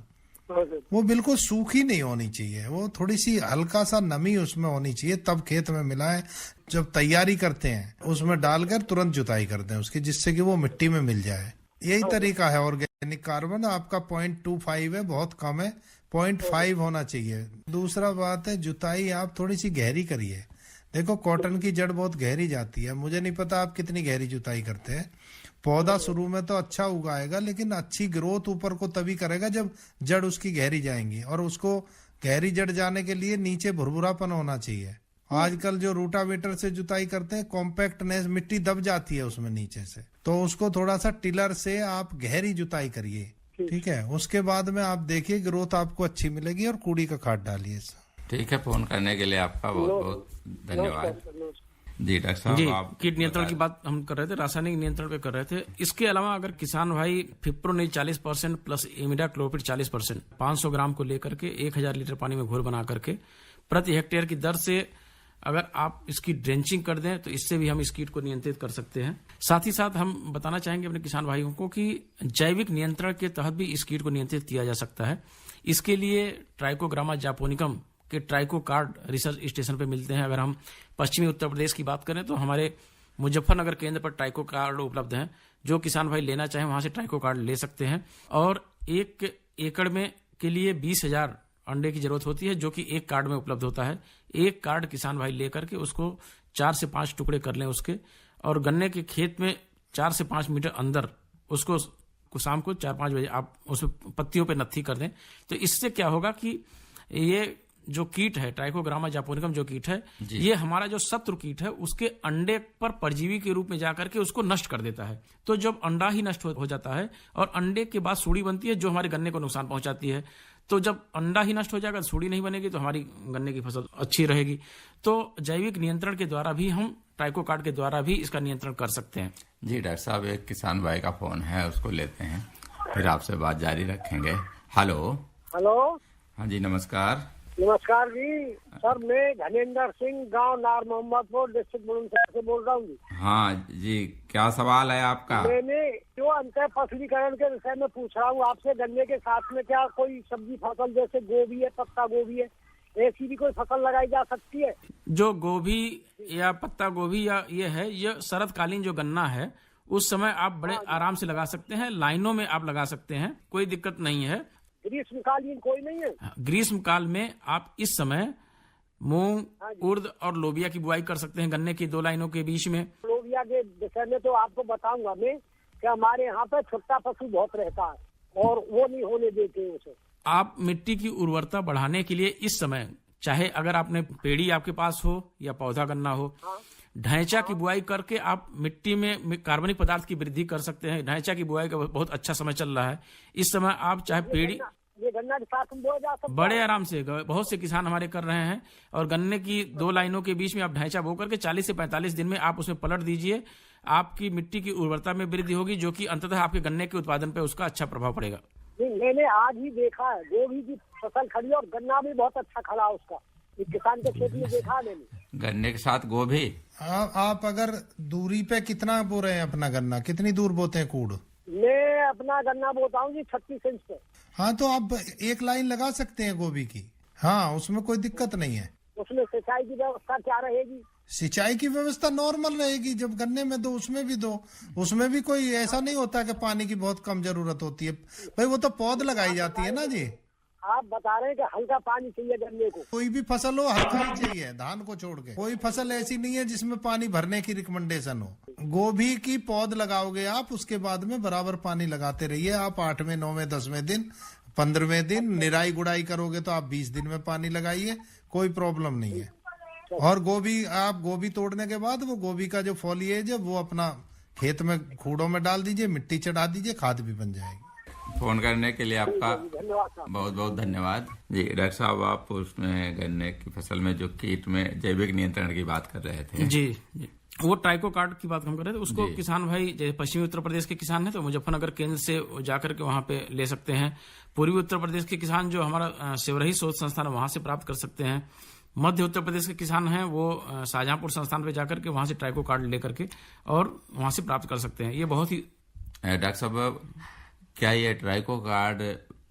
वो बिल्कुल सूखी नहीं होनी चाहिए, वो थोड़ी सी हल्का सा नमी उसमें होनी चाहिए, तब खेत में मिलाएं। जब तैयारी करते हैं उसमें डालकर तुरंत जुताई करते हैं उसकी, जिससे कि वो मिट्टी में मिल जाए। यही तरीका है। ऑर्गेनिक कार्बन आपका 0.25 है, बहुत कम है, 0.5 होना चाहिए। दूसरा बात है, जुताई आप थोड़ी सी गहरी करिए। देखो, कॉटन की जड़ बहुत गहरी जाती है, मुझे नहीं पता आप कितनी गहरी जुताई करते हैं। पौधा शुरू में तो अच्छा उगाएगा, लेकिन अच्छी ग्रोथ ऊपर को तभी करेगा जब जड़ उसकी गहरी जाएंगी, और उसको गहरी जड़ जाने के लिए नीचे भुरभुरापन होना चाहिए। आजकल जो रूटावेटर से जुताई करते हैं, कॉम्पैक्टनेस, मिट्टी दब जाती है उसमें नीचे से, तो उसको थोड़ा सा टिलर से आप गहरी जुताई करिए, ठीक है। उसके बाद में आप देखिए ग्रोथ आपको अच्छी मिलेगी, और कूड़ी का खाद डालिए। ठीक है, फोन करने के लिए आपका बहुत बहुत धन्यवाद। जी डॉक्टर साहब, जी, आप कीट नियंत्रण की बात हम कर रहे थे, रासायनिक नियंत्रण पे कर रहे थे। इसके अलावा अगर किसान भाई फिप्रोनिल 40% प्लस इमिडाक्लोपिड 40% 500 ग्राम को लेकर के 1000 लीटर पानी में घोल बना करके प्रति हेक्टेयर की दर से अगर आप इसकी ड्रेंचिंग कर दें तो इससे भी हम इस कीट को नियंत्रित कर सकते हैं। साथ ही साथ हम बताना चाहेंगे अपने किसान भाइयों को कि जैविक नियंत्रण के तहत भी इस कीट को नियंत्रित किया जा सकता है। इसके लिए ट्राइकोग्रामा जापोनिकम के ट्राइको कार्ड रिसर्च स्टेशन पे मिलते हैं। अगर हम पश्चिमी उत्तर प्रदेश की बात करें तो हमारे मुजफ्फरनगर केंद्र पर ट्राइको कार्ड उपलब्ध हैं। जो किसान भाई लेना चाहें वहां से ट्राइको कार्ड ले सकते हैं। और 1 एकड़ में के लिए 20,000 अंडे की जरूरत होती है, जो कि एक कार्ड में उपलब्ध होता है। एक कार्ड किसान भाई लेकर के उसको 4 से 5 टुकड़े कर लें उसके, और गन्ने के खेत में 4 से 5 मीटर अंदर उसको शाम को 4-5 बजे आप उसमें पत्तियों पे नत्थी कर दें। तो इससे क्या होगा कि ये जो कीट है, ट्राइकोग्रामा जापोनिकम जो कीट है, ये हमारा जो शत्रु कीट है उसके अंडे पर परजीवी के रूप में जाकर के उसको नष्ट कर देता है। तो जब अंडा ही नष्ट हो जाता है और अंडे के बाद सूड़ी बनती है जो हमारे गन्ने को नुकसान पहुंचाती है, तो जब अंडा ही नष्ट हो जाएगा, सूढ़ी नहीं बनेगी, तो हमारी गन्ने की फसल अच्छी रहेगी। तो जैविक नियंत्रण के द्वारा भी हम ट्राइकोकार्ड के द्वारा भी इसका नियंत्रण कर सकते हैं। जी डॉक्टर साहब, एक किसान भाई का फोन है, उसको लेते हैं, फिर आपसे बात जारी रखेंगे। हेलो। हेलो। हाँ जी, नमस्कार। नमस्कार जी। सर, मैं धनेन्द्र सिंह, गांव नार मोहम्मदपुर, डिस्ट्रिक्ट बुलंदशहर से बोल रहा हूँ जी। हाँ जी, क्या सवाल है आपका? मैंने जो अंतर फसलीकरण के विषय में पूछ रहा हूँ आपसे, गन्ने के साथ में क्या कोई सब्जी फसल जैसे गोभी है, पत्ता गोभी है, ऐसी भी कोई फसल लगाई जा सकती है? जो गोभी या पत्ता गोभी या ये है, ये शरदकालीन जो गन्ना है उस समय आप बड़े आराम से लगा सकते हैं, लाइनों में आप लगा सकते हैं, कोई दिक्कत नहीं है। ग्रीष्मकालीन कोई नहीं है? ग्रीष्म काल में आप इस समय मूंग, उर्द और लोबिया की बुआई कर सकते हैं गन्ने की 2 लाइनों के बीच में। लोबिया के विषय में तो आपको बताऊंगा मैं कि हमारे यहाँ पे छोटा पशु बहुत रहता है और वो नहीं होने देते हैं उसे। आप मिट्टी की उर्वरता बढ़ाने के लिए इस समय, चाहे अगर आपने पेड़ी आपके पास हो या पौधा गन्ना हो, ढैंचा की बुआई करके आप मिट्टी में कार्बनिक पदार्थ की वृद्धि कर सकते हैं। ढैंचा की बुआई का बहुत अच्छा समय चल रहा है इस समय। आप चाहे पेड़ी, ये गन्ना के साथ में बोया जा सकता है बड़े आराम से, बहुत से किसान हमारे कर रहे हैं। और गन्ने की 2 लाइनों के बीच में आप ढैंचा बो करके 40 से 45 दिन में आप उसमें पलट दीजिए, आपकी मिट्टी की उर्वरता में वृद्धि होगी, जो कि अंततः आपके गन्ने के उत्पादन पर उसका अच्छा प्रभाव पड़ेगा। मैंने आज ही देखा है, गोभी की फसल खड़ी और गन्ना भी बहुत अच्छा खड़ा उसका, किसान के खेत में देखा मैंने। गन्ने के साथ गोभी। आप अगर दूरी पे कितना बो रहे हैं अपना गन्ना, कितनी दूर बोते हैं कूड़? मैं अपना गन्ना बोता हूँ जी 36 इंच पे। हाँ, तो आप 1 लाइन लगा सकते हैं गोभी की। हाँ, उसमें कोई दिक्कत नहीं है। उसमें सिंचाई की व्यवस्था क्या रहेगी? सिंचाई की व्यवस्था नॉर्मल रहेगी, जब गन्ने में दो उसमें भी दो। उसमें भी कोई ऐसा नहीं होता कि पानी की बहुत कम जरूरत होती है भाई, वो तो पौध लगाई जाती है ना जी। आप बता रहे हैं कि हल्का पानी चाहिए गन्ने को। कोई भी फसल हो हल्का ही चाहिए, धान को छोड़ के। कोई फसल ऐसी नहीं है जिसमें पानी भरने की रिकमेंडेशन हो। गोभी की पौध लगाओगे आप, उसके बाद में बराबर पानी लगाते रहिए आप। 8वें, 9वें, 10वें दिन, 15वें दिन निराई गुड़ाई करोगे तो आप 20 दिन में पानी लगाइए, कोई प्रॉब्लम नहीं है। और गोभी, आप गोभी तोड़ने के बाद वो गोभी का जो फॉलिएज है वो अपना खेत में खूड़ों में डाल दीजिए, मिट्टी चढ़ा दीजिए, खाद भी बन जाएगी। फोन करने के लिए आपका बहुत बहुत धन्यवाद जी। डॉक्टर साहब, आप उसमें गन्ने की फसल में जो कीट में जैविक नियंत्रण की बात कर रहे थे। जी, वो ट्राइकोकार्ड की बात हम कर रहे थे। उसको किसान भाई जैसे पश्चिमी उत्तर प्रदेश के किसान हैं तो मुजफ्फरनगर केंद्र से जाकर के वहां पे ले सकते हैं। पूर्वी उत्तर प्रदेश के किसान जो हमारा सेवरही शोध संस्थान है वहां से प्राप्त कर सकते हैं। मध्य उत्तर प्रदेश के किसान हैं वो शाहजहांपुर संस्थान पे जाकर के वहां से ट्राइकोकार्ड लेकर के और वहां से प्राप्त कर सकते हैं। ये बहुत ही। डॉक्टर साहब, क्या ये ट्राइकोकार्ड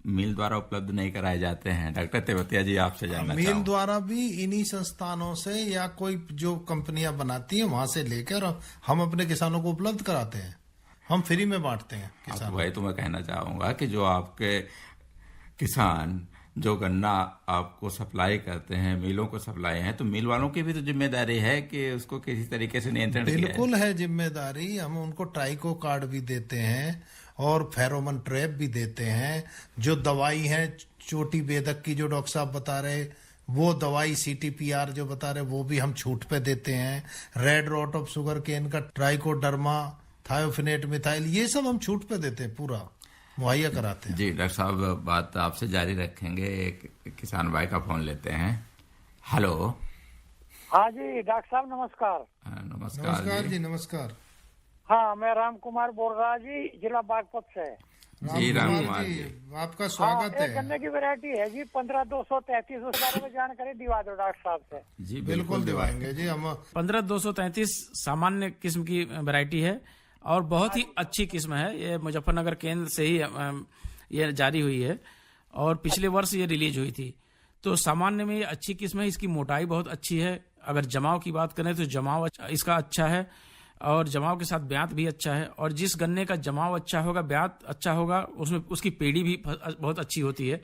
मिल द्वारा उपलब्ध नहीं कराए जाते हैं? डॉक्टर तेवतिया जी, आपसे जानना चाहूंगा। मिल द्वारा भी इन्हीं संस्थानों से या कोई जो कंपनियां बनाती हैं वहां से लेकर हम अपने किसानों को उपलब्ध कराते हैं। हम फ्री में बांटते हैं किसानों। वही तो मैं कहना चाहूंगा कि जो आपके किसान जो गन्ना आपको सप्लाई करते हैं, मिलों को सप्लाई है, तो मिल वालों की भी तो जिम्मेदारी है कि उसको किसी तरीके से नियंत्रण किया जाए। बिल्कुल है जिम्मेदारी। हम उनको ट्राइकोकार्ड भी देते हैं और फेरोमन ट्रैप भी देते हैं। जो दवाई है चोटी बेधक की जो डॉक्टर साहब बता रहे, वो दवाई CTPR जो बता रहे वो भी हम छूट पे देते हैं। Red rot of sugarcane का ट्राइकोडर्मा, थायोफिनेट मिथाइल, ये सब हम छूट पे देते हैं, पूरा मुहैया कराते हैं। जी डॉक्टर साहब, बात आपसे जारी रखेंगे। एक किसान भाई का फोन लेते हैं। हेलो। हाँ जी डॉक्टर साहब, नमस्कार। नमस्कार जी। नमस्कार। हाँ, मैं राम कुमार बोल रहा जी, जिला बागपत से। जी राम कुमार जी, आपका स्वागत है। गन्ने की वैरायटी है जी 15233, उस बारे में जानकारी दिवा दो डॉक्टर साहब से। जी बिल्कुल दिवाएंगे जी हम। 15233 सामान्य किस्म की वैरायटी है और बहुत ही अच्छी किस्म है। ये मुजफ्फरनगर केंद्र से ही ये जारी हुई है और पिछले वर्ष ये रिलीज हुई थी। तो सामान्य में ये अच्छी किस्म है। इसकी मोटाई बहुत अच्छी है। अगर जमाव की बात करें तो जमाव इसका अच्छा है और जमाव के साथ ब्यात भी अच्छा है। और जिस गन्ने का जमाव अच्छा होगा, ब्यात अच्छा होगा, उसमें उसकी पेड़ी भी बहुत अच्छी होती है।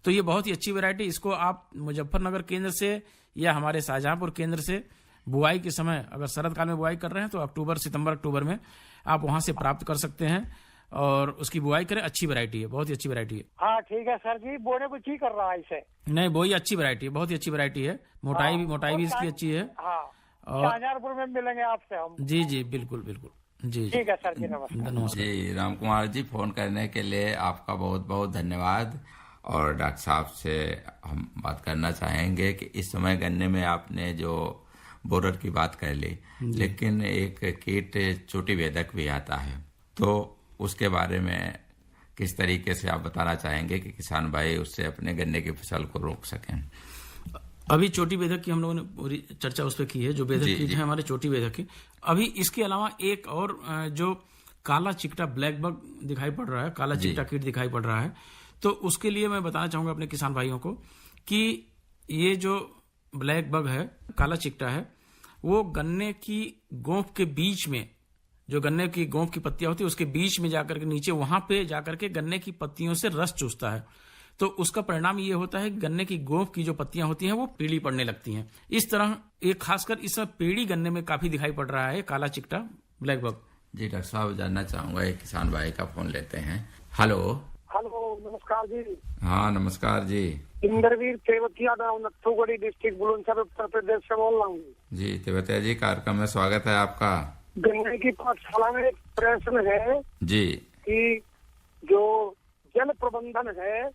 तो ये बहुत ही अच्छी वैरायटी। इसको आप मुजफ्फरनगर केंद्र से या हमारे शाहजहांपुर केंद्र से बुआई के समय, अगर शरद काल में बुआई कर रहे हैं तो सितंबर अक्टूबर में आप वहां से प्राप्त कर सकते हैं और उसकी बुआई करें। अच्छी वैरायटी है, बहुत ही अच्छी वैरायटी है। हाँ ठीक है सर जी, बोने को ठीक कर रहा है इसे। नहीं, बोई अच्छी वैरायटी है, बहुत ही अच्छी वैरायटी है। मोटाई भी इसकी अच्छी है। और शाहजहांपुर में मिलेंगे आपसे हम। जी जी, बिल्कुल बिल्कुल। जी ठीक है सर जी, नमस्कार। जी राम कुमार जी, फोन करने के लिए आपका बहुत बहुत धन्यवाद। और डॉक्टर साहब से हम बात करना चाहेंगे कि इस समय गन्ने में आपने जो बोरर की बात कर ली, लेकिन एक कीट चोटी वेदक भी आता है, तो उसके बारे में किस तरीके से आप बताना चाहेंगे कि किसान भाई उससे अपने गन्ने की फसल को रोक सकें? अभी चोटी बेधक की हम लोगों ने पूरी चर्चा उस पर की है, जो बेधक कीट है हमारे चोटी बेधक की। अभी इसके अलावा एक और जो काला चिकटा ब्लैक बग दिखाई पड़ रहा है, काला चिकटा कीट दिखाई पड़ रहा है, तो उसके लिए मैं बताना चाहूंगा अपने किसान भाइयों को कि ये जो ब्लैक बग है, काला चिकटा है, वो गन्ने की गोंफ के बीच में, जो गन्ने की गोंफ की पत्तियां होती है उसके बीच में जाकर के नीचे वहां पे जाकर के गन्ने की पत्तियों से रस चूसता है। तो उसका परिणाम ये होता है कि गन्ने की गोंफ की जो पत्तियां होती हैं वो पीली पड़ने लगती हैं। इस तरह एक खासकर इस समय पेड़ी गन्ने में काफी दिखाई पड़ रहा है काला चिकटा ब्लैक बग। जी डॉक्टर साहब, जानना चाहूंगा, एक किसान भाई का फोन लेते हैं। हेलो। हेलो, नमस्कार जी। हाँ नमस्कार जी। इंद्रवीर तेवतिया गाँव नत्थुगढ़ी डिस्ट्रिक्ट बुलंदशहर उत्तर प्रदेश से बोल रहा हूँ। जी तेवतिया जी, कार्यक्रम में स्वागत है आपका। गन्ने की पाठशाला में एक प्रश्न है जी कि जो जल प्रबंधन है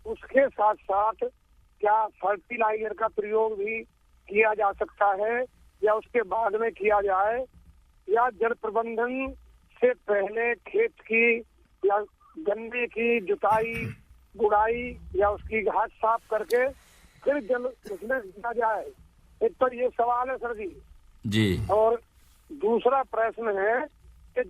उसके साथ साथ क्या फर्टिलाइजर का प्रयोग भी किया जा सकता है या उसके बाद में किया जाए, या जल प्रबंधन से पहले खेत की या गन्ने की जुताई गुड़ाई या उसकी घास साफ करके फिर जल उसमें दिया जाए? एक तो ये सवाल है सर जी। और दूसरा प्रश्न है कि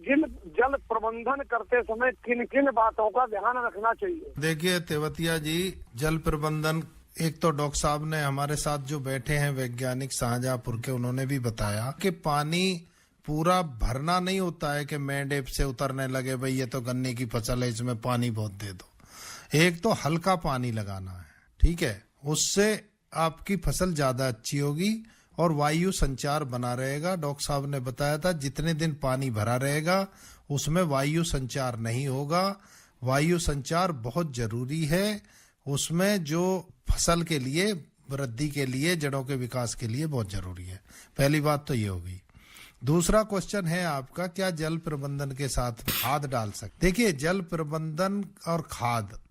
जल प्रबंधन करते समय किन किन बातों का ध्यान रखना चाहिए? देखिए तेवतिया जी, जल प्रबंधन, एक तो डॉक्टर साहब ने हमारे साथ जो बैठे हैं वैज्ञानिक शाहजहांपुर के, उन्होंने भी बताया कि पानी पूरा भरना नहीं होता है कि मैंडेप से उतरने लगे भाई ये तो गन्ने की फसल है इसमें पानी बहुत दे दो। एक तो हल्का पानी लगाना है, ठीक है, उससे आपकी फसल ज्यादा अच्छी होगी और वायु संचार बना रहेगा। डॉक्टर साहब ने बताया था जितने दिन पानी भरा रहेगा उसमें वायु संचार नहीं होगा। वायु संचार बहुत जरूरी है उसमें, जो फसल के लिए, वृद्धि के लिए, जड़ों के विकास के लिए बहुत जरूरी है। पहली बात तो ये होगी। दूसरा क्वेश्चन है आपका, क्या जल प्रबंधन के साथ खाद डाल सकते? देखिए जल प्रबंधन और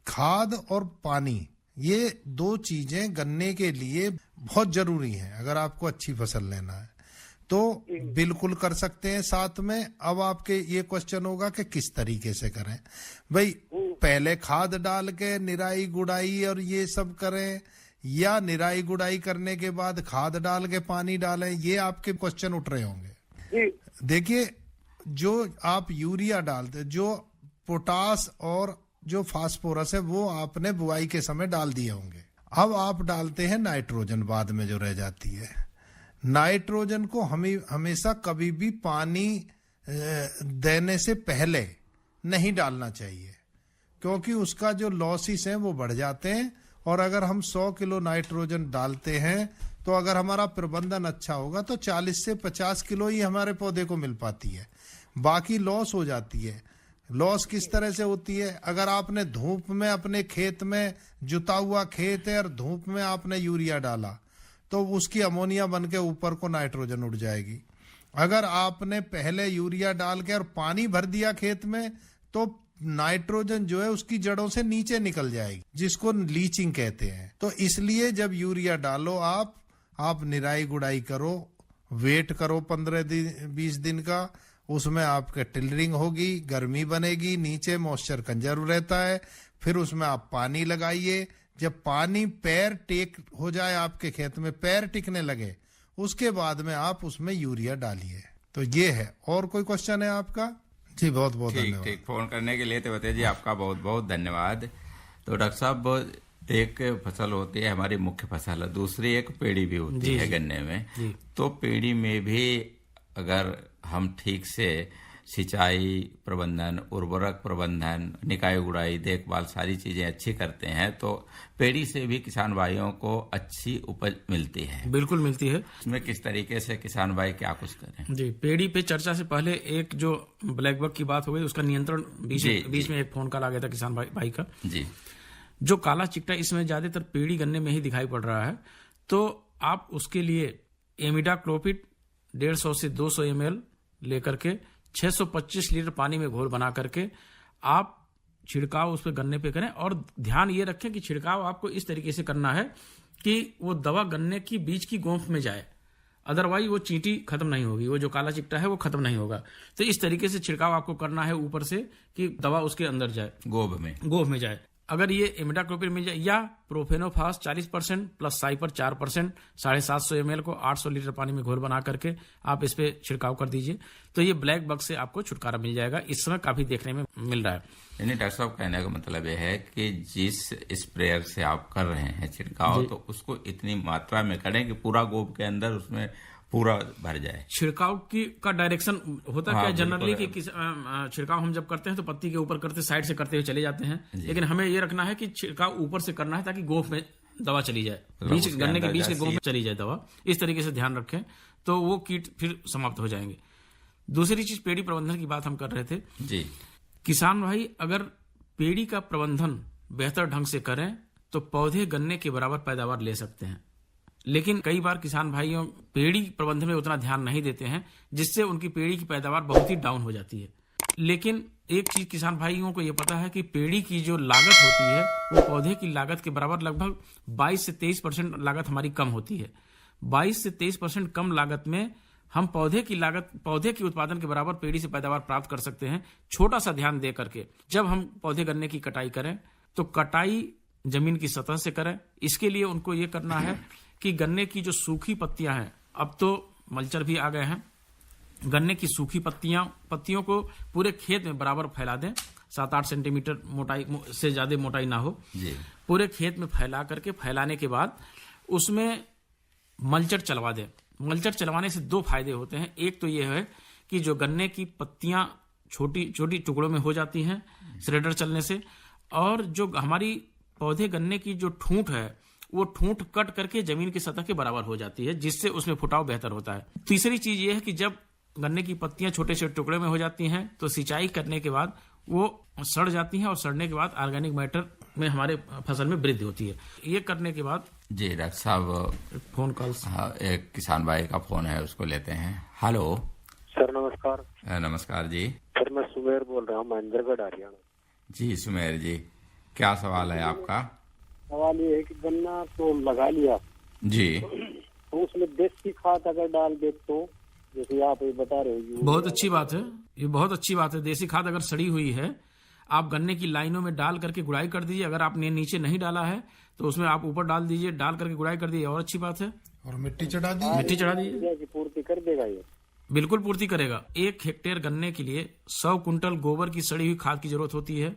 खाद और पानी, ये दो चीजें गन्ने के लिए बहुत जरूरी हैं। अगर आपको अच्छी फसल लेना है तो बिल्कुल कर सकते हैं साथ में। अब आपके ये क्वेश्चन होगा कि किस तरीके से करें। भाई पहले खाद डाल के निराई गुड़ाई और ये सब करें, या निराई गुड़ाई करने के बाद खाद डाल के पानी डालें, ये आपके क्वेश्चन उठ रहे होंगे। देखिए जो आप यूरिया डालते, जो पोटास और जो फास्फोरस है वो आपने बुआई के समय डाल दिए होंगे। अब आप डालते हैं नाइट्रोजन बाद में जो रह जाती है। नाइट्रोजन को हमेशा कभी भी पानी देने से पहले नहीं डालना चाहिए, क्योंकि उसका जो लॉसेस है वो बढ़ जाते हैं। और अगर हम 100 किलो नाइट्रोजन डालते हैं तो अगर हमारा प्रबंधन अच्छा होगा तो 40 से 50 किलो ही हमारे पौधे को मिल पाती है, बाकी लॉस हो जाती है। लॉस किस तरह से होती है? अगर आपने धूप में अपने खेत में, जुता हुआ खेत है और धूप में आपने यूरिया डाला तो उसकी अमोनिया बन के ऊपर को नाइट्रोजन उड़ जाएगी। अगर आपने पहले यूरिया डाल के और पानी भर दिया खेत में तो नाइट्रोजन जो है उसकी जड़ों से नीचे निकल जाएगी, जिसको लीचिंग कहते हैं। तो इसलिए जब यूरिया डालो आप निराई गुड़ाई करो, वेट करो 15-20 दिन का, उसमें आपके टिलरिंग होगी, गर्मी बनेगी, नीचे मॉइस्चर कंजर्व रहता है। फिर उसमें आप पानी लगाइए। जब पानी पैर टेक हो जाए, आपके खेत में पैर टिकने लगे, उसके बाद में आप उसमें यूरिया डालिए। तो ये है। और कोई क्वेश्चन है आपका? जी बहुत बहुत धन्यवाद। ठीक, फोन करने के लिए तो बताइए जी, आपका बहुत बहुत धन्यवाद। तो डॉक्टर साहब, एक फसल होती है हमारी मुख्य फसल, दूसरी एक पेड़ी भी होती है गन्ने में। तो पेड़ी में भी अगर हम ठीक से सिंचाई प्रबंधन, उर्वरक प्रबंधन, निकाय गुड़ाई, देखभाल सारी चीजें अच्छी करते हैं तो पेड़ी से भी किसान भाइयों को अच्छी उपज मिलती है। बिल्कुल मिलती है। इसमें किस तरीके से किसान भाई क्या कुछ करें? जी, पेड़ी पे चर्चा से पहले एक जो ब्लैक बग की बात हो गई, उसका नियंत्रण बीच में एक फोन कॉल आ गया था किसान भाई का। जी, जो काला चिकटा इसमें ज्यादातर पेड़ी गन्ने में ही दिखाई पड़ रहा है, तो आप उसके लिए एमिडाक्लोपिड 150 से 200 ml लेकर के 625 लीटर पानी में घोल बना करके आप छिड़काव उस पर गन्ने पे करें। और ध्यान ये रखें कि छिड़काव आपको इस तरीके से करना है कि वो दवा गन्ने की बीज की गोंफ में जाए, अदरवाइज वो चींटी खत्म नहीं होगी, वो जो काला चिट्टा है वो खत्म नहीं होगा। तो इस तरीके से छिड़काव आपको करना है ऊपर से कि दवा उसके अंदर जाए, गोब में जाए। अगर ये इमिडाक्लोपिड मिल जाए या प्रोफेनोफास 40% प्लस साइपर 4% 750 ml को 800 लीटर पानी में घोल बना करके आप इस पे छिड़काव कर दीजिए, तो ये ब्लैक बग से आपको छुटकारा मिल जाएगा। इस समय काफी देखने में मिल रहा है। यानी डॉक्टर साहब कहने का मतलब यह है कि जिस स्प्रेयर से आप कर रहे हैं छिड़काव, तो उसको इतनी मात्रा में करें कि पूरा गोब के अंदर उसमें पूरा भर जाए। छिड़काव का डायरेक्शन होता क्या जनरली कि छिड़काव हम जब करते हैं तो पत्ती के ऊपर करते साइड से करते हुए चले जाते हैं, लेकिन हमें ये रखना है कि छिड़काव ऊपर से करना है ताकि गोफ में दवा चली जाए, बीच गन्ने के बीच के गोफ में चली जाए दवा। इस तरीके से ध्यान रखें तो वो कीट फिर समाप्त हो जाएंगे। दूसरी चीज पेड़ी प्रबंधन की बात हम कर रहे थे जी। किसान भाई अगर पेड़ी का प्रबंधन बेहतर ढंग से करें तो पौधे गन्ने के बराबर पैदावार ले सकते हैं, लेकिन कई बार किसान भाइयों पेड़ी प्रबंधन में उतना ध्यान नहीं देते हैं, जिससे उनकी पेड़ी की पैदावार बहुत ही डाउन हो जाती है। लेकिन एक चीज किसान भाइयों को यह पता है कि पेड़ी की जो लागत होती है वो पौधे की लागत के बराबर लगभग 22 से 23% लागत हमारी कम होती है। 22 से 23% कम लागत में हम पौधे की उत्पादन के बराबर पेड़ी से पैदावार प्राप्त कर सकते हैं, छोटा सा ध्यान दे करके। जब हम पौधे गन्ने की कटाई करें तो कटाई जमीन की सतह से करें। इसके लिए उनको ये करना है कि गन्ने की जो सूखी पत्तियां हैं, अब तो मल्चर भी आ गए हैं, गन्ने की सूखी पत्तियों को पूरे खेत में बराबर फैला दें, 7-8 सेंटीमीटर मोटाई से ज्यादा मोटाई ना हो जी। पूरे खेत में फैला करके, फैलाने के बाद उसमें मल्चर चलवा दें। मल्चर चलवाने से 2 फायदे होते हैं। एक तो यह है कि जो गन्ने की पत्तियां छोटी छोटी टुकड़ों में हो जाती हैं श्रेडर चलने से, और जो हमारी पौधे गन्ने की जो ठूंठ है वो ठूंठ कट करके जमीन की सतह के बराबर हो जाती है, जिससे उसमें फुटाव बेहतर होता है। तीसरी चीज ये है कि जब गन्ने की पत्तियां छोटे छोटे टुकड़े में हो जाती हैं तो सिंचाई करने के बाद वो सड़ जाती हैं, और सड़ने के बाद ऑर्गेनिक मैटर में हमारे फसल में वृद्धि होती है। ये करने के बाद जी डॉक्टर साहब फोन कॉल, एक किसान भाई का फोन है, उसको लेते हैं। हेलो सर नमस्कार। नमस्कार जी। सर मैं सुमेर बोल रहा हूँ, महेंद्रगढ़ हरियाणा। जी सुमेर जी, क्या सवाल है आपका? सवाल ये है कि गन्ना तो लगा लिया जी, तो उसमें देसी खाद अगर डाल दे तो, जैसे आप ये बता रहे हो, बहुत अच्छी बात है, ये बहुत अच्छी बात है। देसी खाद अगर सड़ी हुई है आप गन्ने की लाइनों में डाल करके गुड़ाई कर दीजिए। अगर आपने नीचे नहीं डाला है तो उसमें आप ऊपर डाल दीजिए, डाल करके गुड़ाई कर दीजिए, और अच्छी बात है। और मिट्टी चढ़ा दीजिए। मिट्टी चढ़ा दीजिए, पूर्ति कर देगा ये? बिल्कुल पूर्ति करेगा। 1 हेक्टेयर गन्ने के लिए 100 कुंटल गोबर की सड़ी हुई खाद की जरूरत होती है।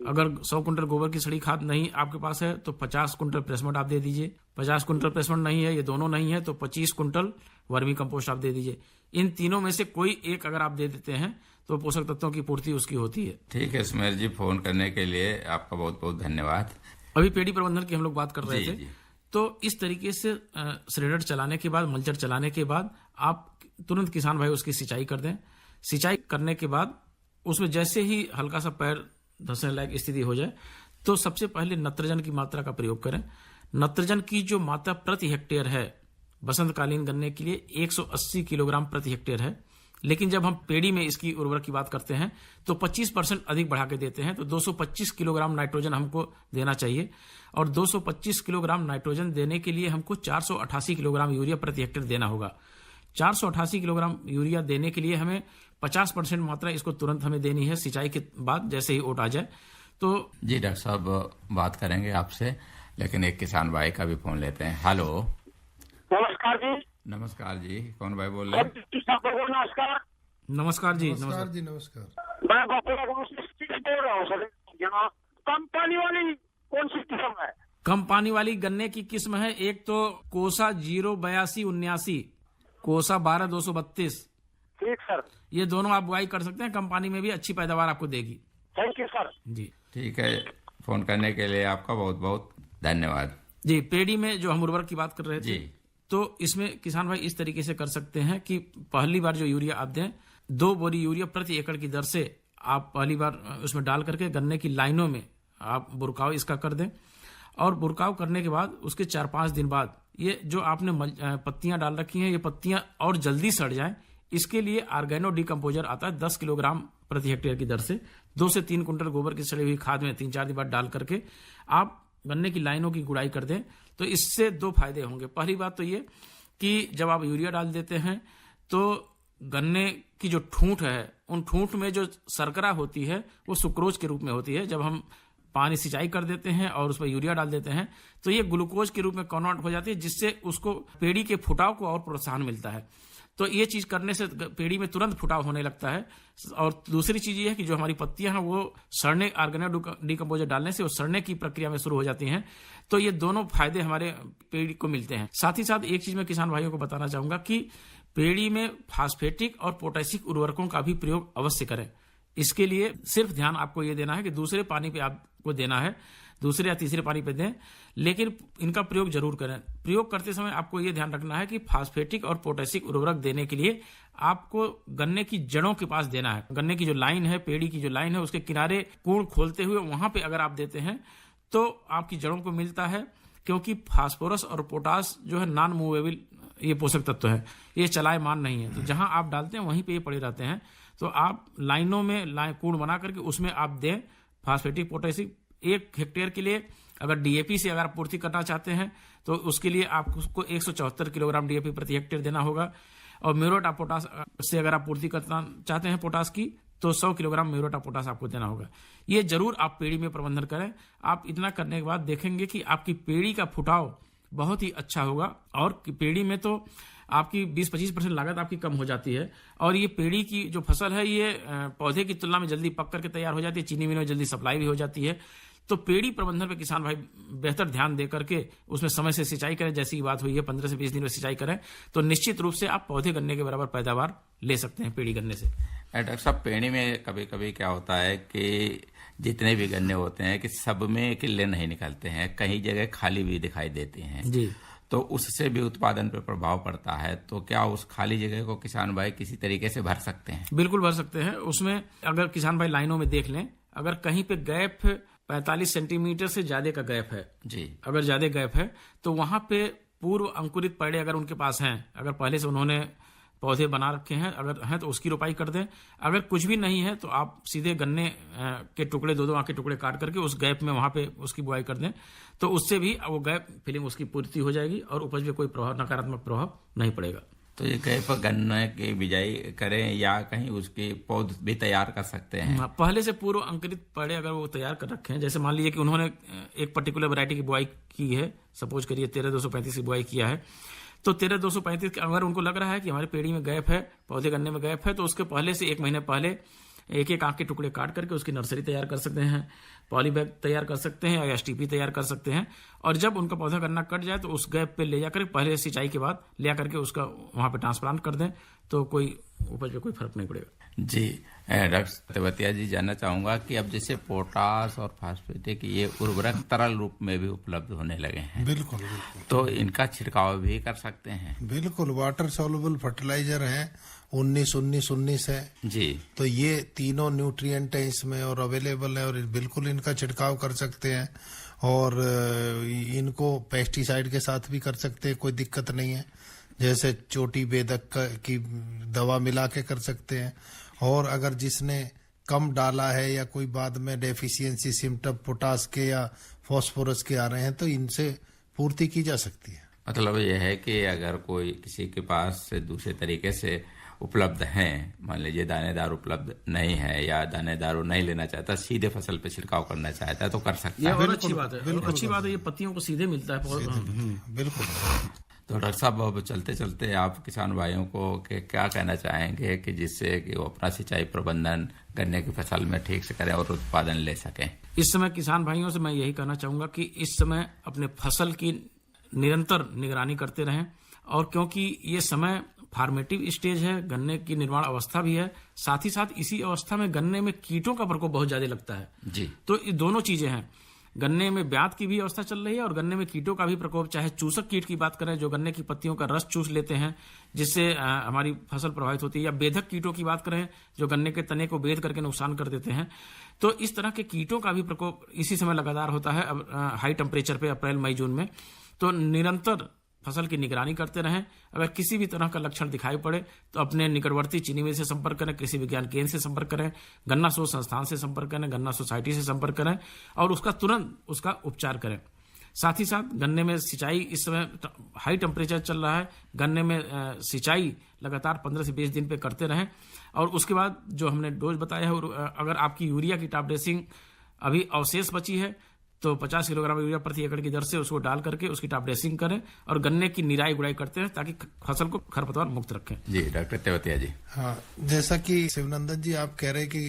अगर 100 कुंटल गोबर की सड़ी खाद नहीं आपके पास है तो 50 कुंटल प्रेसमेंट आप दे दीजिए। 50 कुंटल प्रेसमेंट नहीं है, ये दोनों नहीं है, तो 25 कुंटल वर्मी कंपोस्ट आप दे दीजिए। इन तीनों में से कोई एक अगर आप दे देते हैं तो पोषक तत्वों की पूर्ति उसकी होती है। ठीक है सुमेर जी, फोन करने के लिए आपका बहुत बहुत धन्यवाद। अभी पेड़ी प्रबंधन की हम लोग बात कर रहे थे, तो इस तरीके से श्रेडर चलाने के बाद, मल्चर चलाने के बाद आप तुरंत किसान भाई उसकी सिंचाई कर दें। सिंचाई करने के बाद उसमें जैसे ही हल्का सा पैर धंसने लायक स्थिति हो जाए तो सबसे पहले नत्रजन की मात्रा का प्रयोग करें। नत्रजन की जो मात्रा प्रति हेक्टेयर है बसंतकालीन गन्ने के लिए 180 किलोग्राम प्रति हेक्टेयर है, लेकिन जब हम पेड़ी में इसकी उर्वरक की बात करते हैं तो 25% अधिक बढ़ा के देते हैं, तो 225 किलोग्राम नाइट्रोजन हमको देना चाहिए। और 225 किलोग्राम नाइट्रोजन देने के लिए हमको 488 किलोग्राम यूरिया प्रति हेक्टेयर देना होगा। 488 किलोग्राम यूरिया देने के लिए हमें 50% मात्रा इसको तुरंत हमें देनी है सिंचाई के बाद, जैसे ही ओट आ जाए तो। जी डॉक्टर साहब बात करेंगे आपसे, लेकिन एक किसान भाई का भी फोन लेते हैं। हेलो नमस्कार जी। नमस्कार जी, कौन भाई बोल रहे हैं? नमस्कार। नमस्कार जी। नमस्कार जी, नमस्कार। मैं बापुरा गाँव से बोल रहा हूँ सर। यहाँ कम पानी वाली कौन सी किस्म है? कम पानी वाली गन्ने की किस्म है, एक तो कोसा 08279, कोसा 12232। ठीक सर। ये दोनों आप बुआई कर सकते हैं, कम पानी में भी अच्छी पैदावार आपको देगी। Thank you sir. जी ठीक है, फोन करने के लिए आपका बहुत बहुत धन्यवाद। जी, पेड़ी में जो हम उर्वरक की बात कर रहे थे, जी, तो इसमें किसान भाई इस तरीके से कर सकते हैं कि पहली बार जो यूरिया आप दें, 2 बोरी यूरिया प्रति एकड़ की दर से आप पहली बार उसमें डाल करके गन्ने की लाइनों में आप बुरकाव इसका कर दें। और बुरकाव करने के बाद उसके 4-5 दिन बाद ये जो आपने पत्तियां डाल रखी हैं, ये पत्तियां और जल्दी सड़ जाएं, इसके लिए ऑर्गेनो डिकम्पोजर आता है 10 किलोग्राम प्रति हेक्टेयर की दर से 2 से 3 कुंटल गोबर की सड़ी हुई खाद में 3-4 दिन बाद डाल करके आप गन्ने की लाइनों की गुड़ाई कर दें। तो इससे 2 फायदे होंगे। पहली बात तो ये कि जब आप यूरिया डाल देते हैं तो गन्ने की जो ठूंठ है, उन ठूंठ में जो शर्करा होती है वो सुक्रोज के रूप में होती है। जब हम पानी सिंचाई कर देते हैं और उसमें यूरिया डाल देते हैं तो ये ग्लूकोज के रूप में कन्वर्ट हो जाती है, जिससे उसको पेड़ी के फुटाव को और प्रोत्साहन मिलता है। तो ये चीज करने से पेड़ी में तुरंत फुटाव होने लगता है। और दूसरी चीज ये है कि जो हमारी पत्तियां हैं वो सड़ने, ऑर्गेनो डिकम्पोजर डालने से वो सड़ने की प्रक्रिया में शुरू हो जाती हैं। तो ये दोनों फायदे हमारे पेड़ी को मिलते हैं। साथ ही साथ एक चीज मैं किसान भाइयों को बताना चाहूंगा कि पेड़ी में फास्फेटिक और पोटेशिक उर्वरकों का भी प्रयोग अवश्य करें। इसके लिए सिर्फ ध्यान आपको ये देना है कि दूसरे पानी पे आपको देना है, दूसरे या तीसरे पानी पे दें, लेकिन इनका प्रयोग जरूर करें। प्रयोग करते समय आपको ये ध्यान रखना है कि फास्फेटिक और पोटेशिक उर्वरक देने के लिए आपको गन्ने की जड़ों के पास देना है। गन्ने की जो लाइन है, पेड़ी की जो लाइन है, उसके किनारे कूड़ खोलते हुए वहां पे अगर आप देते हैं तो आपकी जड़ों को मिलता है, क्योंकि फास्फोरस और पोटास जो है नॉन मूवेबल ये पोषक तत्व है, ये चलायमान नहीं है। तो जहां आप डालते हैं वहीं पे ये पड़े रहते हैं। तो आप लाइनों में कूड़ बना करके उसमें आप दें फास्फेटिक, पोटेशिक। 1 हेक्टेयर के लिए अगर डीएपी से अगर आप पूर्ति करना चाहते हैं तो उसके लिए आपको 174 किलोग्राम डीएपी प्रति हेक्टेयर देना होगा। और म्यूरेट ऑफ पोटास से अगर आप पूर्ति करना चाहते हैं पोटास की तो 100 किलोग्राम म्यूरेट ऑफ पोटास आपको देना होगा। ये जरूर आप पेड़ी में प्रबंधन करें। आप इतना करने के बाद देखेंगे कि आपकी पेड़ी का फुटाव बहुत ही अच्छा होगा। और पेड़ी में तो आपकी 20-25% लागत आपकी कम हो जाती है। और ये पेड़ी की जो फसल है ये पौधे की तुलना में जल्दी पक करके तैयार हो जाती है, चीनी मिलों में जल्दी सप्लाई भी हो जाती है। तो पेड़ी प्रबंधन पे किसान भाई बेहतर ध्यान दे करके उसमें समय से सिंचाई करें। जैसी की बात हुई है 15 से 20 दिन में सिंचाई करें तो निश्चित रूप से आप पौधे गन्ने के बराबर पैदावार ले सकते हैं पेड़ी गन्ने से। डॉक्टर साहब, पेड़ी में कभी कभी क्या होता है कि जितने भी गन्ने होते हैं कि सब में किले नहीं निकलते हैं, कई जगह खाली भी दिखाई देते हैं जी। तो उससे भी उत्पादन पर प्रभाव पड़ता है। तो क्या उस खाली जगह को किसान भाई किसी तरीके से भर सकते हैं? बिल्कुल भर सकते हैं। उसमें अगर किसान भाई लाइनों में देख लें, अगर कहीं पे गैप 45 सेंटीमीटर से ज्यादा का गैप है जी, अगर ज्यादा गैप है तो वहां पे पूर्व अंकुरित पेड़े अगर उनके पास हैं, अगर पहले से उन्होंने पौधे बना रखे हैं अगर हैं तो उसकी रोपाई कर दें। अगर कुछ भी नहीं है तो आप सीधे गन्ने के टुकड़े 2-2 आंख के टुकड़े काट करके उस गैप में वहां पे उसकी बुआई कर दें। तो उससे भी वो गैप फिलिंग उसकी पूर्ति हो जाएगी और उपज में कोई प्रभाव, नकारात्मक प्रभाव नहीं पड़ेगा। तो ये गैप गन्ने की बिजाई करें या कहीं उसके पौध भी तैयार कर सकते हैं? पहले से पूर्व अंकुरित पेड़े अगर वो तैयार कर रखे हैं, जैसे मान लीजिए कि उन्होंने एक पर्टिकुलर वैरायटी की बुआई की है, सपोज करिए 13235 की बुआई किया है, तो 13235 अगर उनको लग रहा है कि हमारे पेड़ी में गैप है, पौधे गन्ने में गैप है, तो उसके पहले से 1 महीने पहले 1-1 आंख के टुकड़े काट करके उसकी नर्सरी तैयार कर सकते हैं, पॉली बैग तैयार कर सकते हैं या एसटीपी तैयार कर सकते हैं। और जब उनका पौधा गन्ना कट जाए तो उस गैप पे ले जाकर पहले सिंचाई के बाद ले जाकर के उसका वहां पे ट्रांसप्लांट कर दें तो कोई उपज पे कोई फर्क नहीं पड़ेगा। जी, डॉक्टर तेवतिया जी, जानना चाहूंगा कि अब जैसे पोटास और फास्फेटिक ये उर्वरक तरल रूप में भी उपलब्ध होने लगे हैं। बिल्कुल बिल्कुल। तो इनका छिड़काव भी कर सकते हैं? बिल्कुल, वाटर सॉल्युबल फर्टिलाइजर है, 19-19-19 है जी। तो ये तीनों न्यूट्रिएंट है इसमें और अवेलेबल है और बिल्कुल इनका छिड़काव कर सकते हैं। और इनको पेस्टिसाइड के साथ भी कर सकते हैं, कोई दिक्कत नहीं है। जैसे चोटी बेधक की दवा मिला के कर सकते हैं। और अगर जिसने कम डाला है या कोई बाद में डेफिशिएंसी सिम्टम पोटास के या फास्फोरस के आ रहे हैं तो इनसे पूर्ति की जा सकती है। मतलब यह है कि अगर कोई किसी के पास दूसरे तरीके से उपलब्ध हैं, मान लीजिए दानेदार उपलब्ध नहीं है या दानेदार वो नहीं लेना चाहता, सीधे फसल पे छिड़काव करना चाहता है तो कर सकता है। और अच्छी बात है, अच्छी बात है, ये पत्तियों को सीधे मिलता है। बिल्कुल। तो डॉक्टर साहब, अब चलते चलते आप किसान भाइयों को क्या कहना चाहेंगे कि जिससे कि वो अपना सिंचाई प्रबंधन गन्ने की फसल में ठीक से करें और उत्पादन ले सकें? इस समय किसान भाइयों से मैं यही कहना चाहूंगा कि इस समय अपने फसल की निरंतर निगरानी करते रहें। और क्योंकि ये समय फार्मेटिव स्टेज है, गन्ने की निर्माण अवस्था भी है, साथ ही साथ इसी अवस्था में गन्ने में कीटों का प्रकोप बहुत ज्यादा लगता है जी। तो ये दोनों चीजें हैं, गन्ने में ब्यात की भी अवस्था चल रही है और गन्ने में कीटों का भी प्रकोप, चाहे चूसक कीट की बात करें जो गन्ने की पत्तियों का रस चूस लेते हैं जिससे हमारी फसल प्रभावित होती है, या बेधक कीटों की बात करें जो गन्ने के तने को बेध करके नुकसान कर देते हैं। तो इस तरह के कीटों का भी प्रकोप इसी समय लगातार होता है। अब हाई टेम्परेचर पे अप्रैल मई जून में तो निरंतर फसल की निगरानी करते रहें। अगर किसी भी तरह का लक्षण दिखाई पड़े तो अपने निकटवर्ती चीनी मिल से संपर्क करें, कृषि विज्ञान केंद्र से संपर्क करें, गन्ना शोध संस्थान से संपर्क करें, गन्ना सोसाइटी से संपर्क करें और उसका तुरंत उसका उपचार करें। साथ ही साथ गन्ने में सिंचाई, इस समय हाई टेम्परेचर चल रहा है, गन्ने में सिंचाई लगातार 15 से 20 दिन पे करते रहें। और उसके बाद जो हमने डोज बताया है, और अगर आपकी यूरिया की टॉप ड्रेसिंग अभी अवशेष बची है तो 50 किलोग्राम यूरिया प्रति एकड़ की दर से उसको डाल करके उसकी टॉप ड्रेसिंग करें और गन्ने की निराई गुड़ाई करते हैं ताकि फसल को खरपतवार मुक्त रखें। जी डॉक्टर तेवतिया जी। हाँ, जैसा कि शिवनंदन जी आप कह रहे कि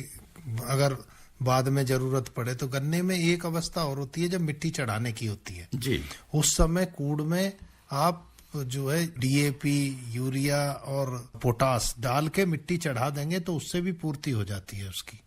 अगर बाद में जरूरत पड़े तो गन्ने में एक अवस्था और होती है जब मिट्टी चढ़ाने की होती है जी। उस समय कूड़ में आप जो है डीएपी, यूरिया और पोटास डाल के मिट्टी चढ़ा देंगे तो उससे भी पूर्ति हो जाती है उसकी।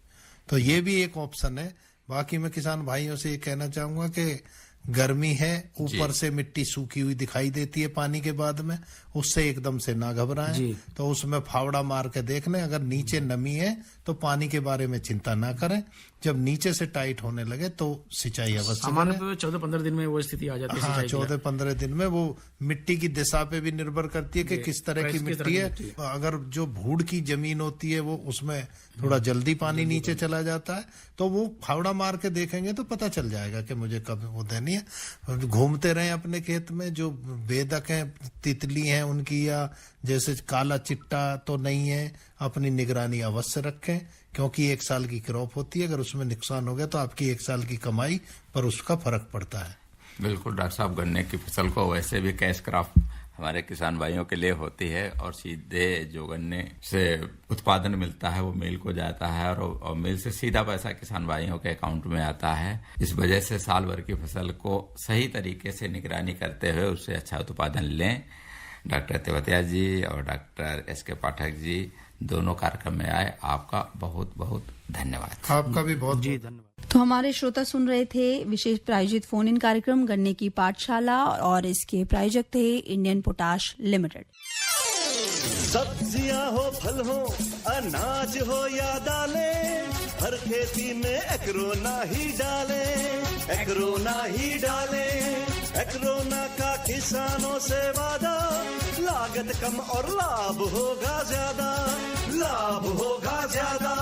तो ये भी एक ऑप्शन है। बाकी मैं किसान भाइयों से ये कहना चाहूंगा कि गर्मी है, ऊपर से मिट्टी सूखी हुई दिखाई देती है पानी के बाद में, उससे एकदम से ना घबराएं। तो उसमें फावड़ा मार के देख लें, अगर नीचे नमी है तो पानी के बारे में चिंता ना करें। जब नीचे से टाइट होने लगे तो सिंचाई अवश्य सामान्य 14-15 दिन में वो स्थिति आ जाती है। हाँ, 14-15 दिन में। वो मिट्टी की दिशा पे भी निर्भर करती है कि किस तरह की मिट्टी है। अगर जो भूड़ की जमीन होती है वो उसमें थोड़ा जल्दी पानी नीचे चला जाता है तो वो फावड़ा मार के देखेंगे तो पता चल जाएगा कि मुझे कब वो देनी है। घूमते रहें अपने खेत में, जो बेधक हैं, तितली हैं उनकी, या जैसे काला चिट्टा तो नहीं है, अपनी निगरानी अवश्य रखें क्योंकि 1 साल की क्रॉप होती है। अगर उसमें नुकसान हो गया तो आपकी 1 साल की कमाई पर उसका फर्क पड़ता है। बिल्कुल डॉक्टर साहब, गन्ने की फसल को वैसे भी कैश क्रॉप हमारे किसान भाइयों के लिए होती है और सीधे जो गन्ने से उत्पादन मिलता है वो मिल को जाता है और मिल से सीधा पैसा किसान भाइयों के अकाउंट में आता है। इस वजह से साल भर की फसल को सही तरीके से निगरानी करते हुए उससे अच्छा उत्पादन लें। डॉक्टर तेवतिया जी और डॉक्टर एस.के. पाठक जी दोनों कार्यक्रम में आए, आपका बहुत बहुत धन्यवाद। आपका भी बहुत जी धन्यवाद। तो हमारे श्रोता सुन रहे थे विशेष प्रायोजित फोन इन कार्यक्रम गन्ने की पाठशाला और इसके प्रायोजक थे इंडियन पोटाश लिमिटेड। सब्जियां हो, फल हो, अनाज हो या दालें, हर खेती में एक्रोना ही डालें, एक्रोना ही डालें। एक्रोना का किसानों से वादा, लागत कम और लाभ होगा ज्यादा, लाभ होगा ज्यादा।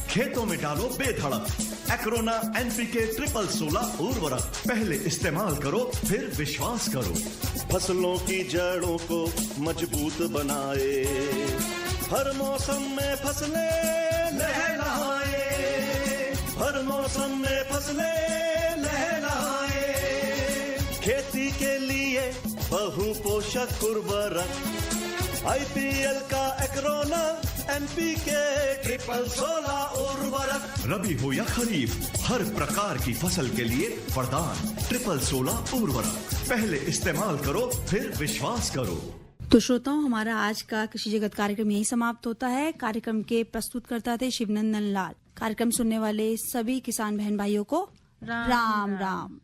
खेतों में डालो बेधड़क एक्रोना NPK 16 उर्वरक, पहले इस्तेमाल करो फिर विश्वास करो। फसलों की जड़ों को मजबूत बनाए, हर मौसम में फसलें लहलहाए, हर मौसम में फसलें लहलहाए। खेती के लिए बहु पोषक उर्वरक, IPL का एक्रोना NPK 16 उर्वरक। रबी हो या खरीफ, हर प्रकार की फसल के लिए वरदान 16 उर्वरक, पहले इस्तेमाल करो फिर विश्वास करो। तो श्रोताओं, हमारा आज का कृषि जगत कार्यक्रम यही समाप्त होता है। कार्यक्रम के प्रस्तुतकर्ता थे शिवनंदन लाल। कार्यक्रम सुनने वाले सभी किसान बहन भाइयों को राम राम।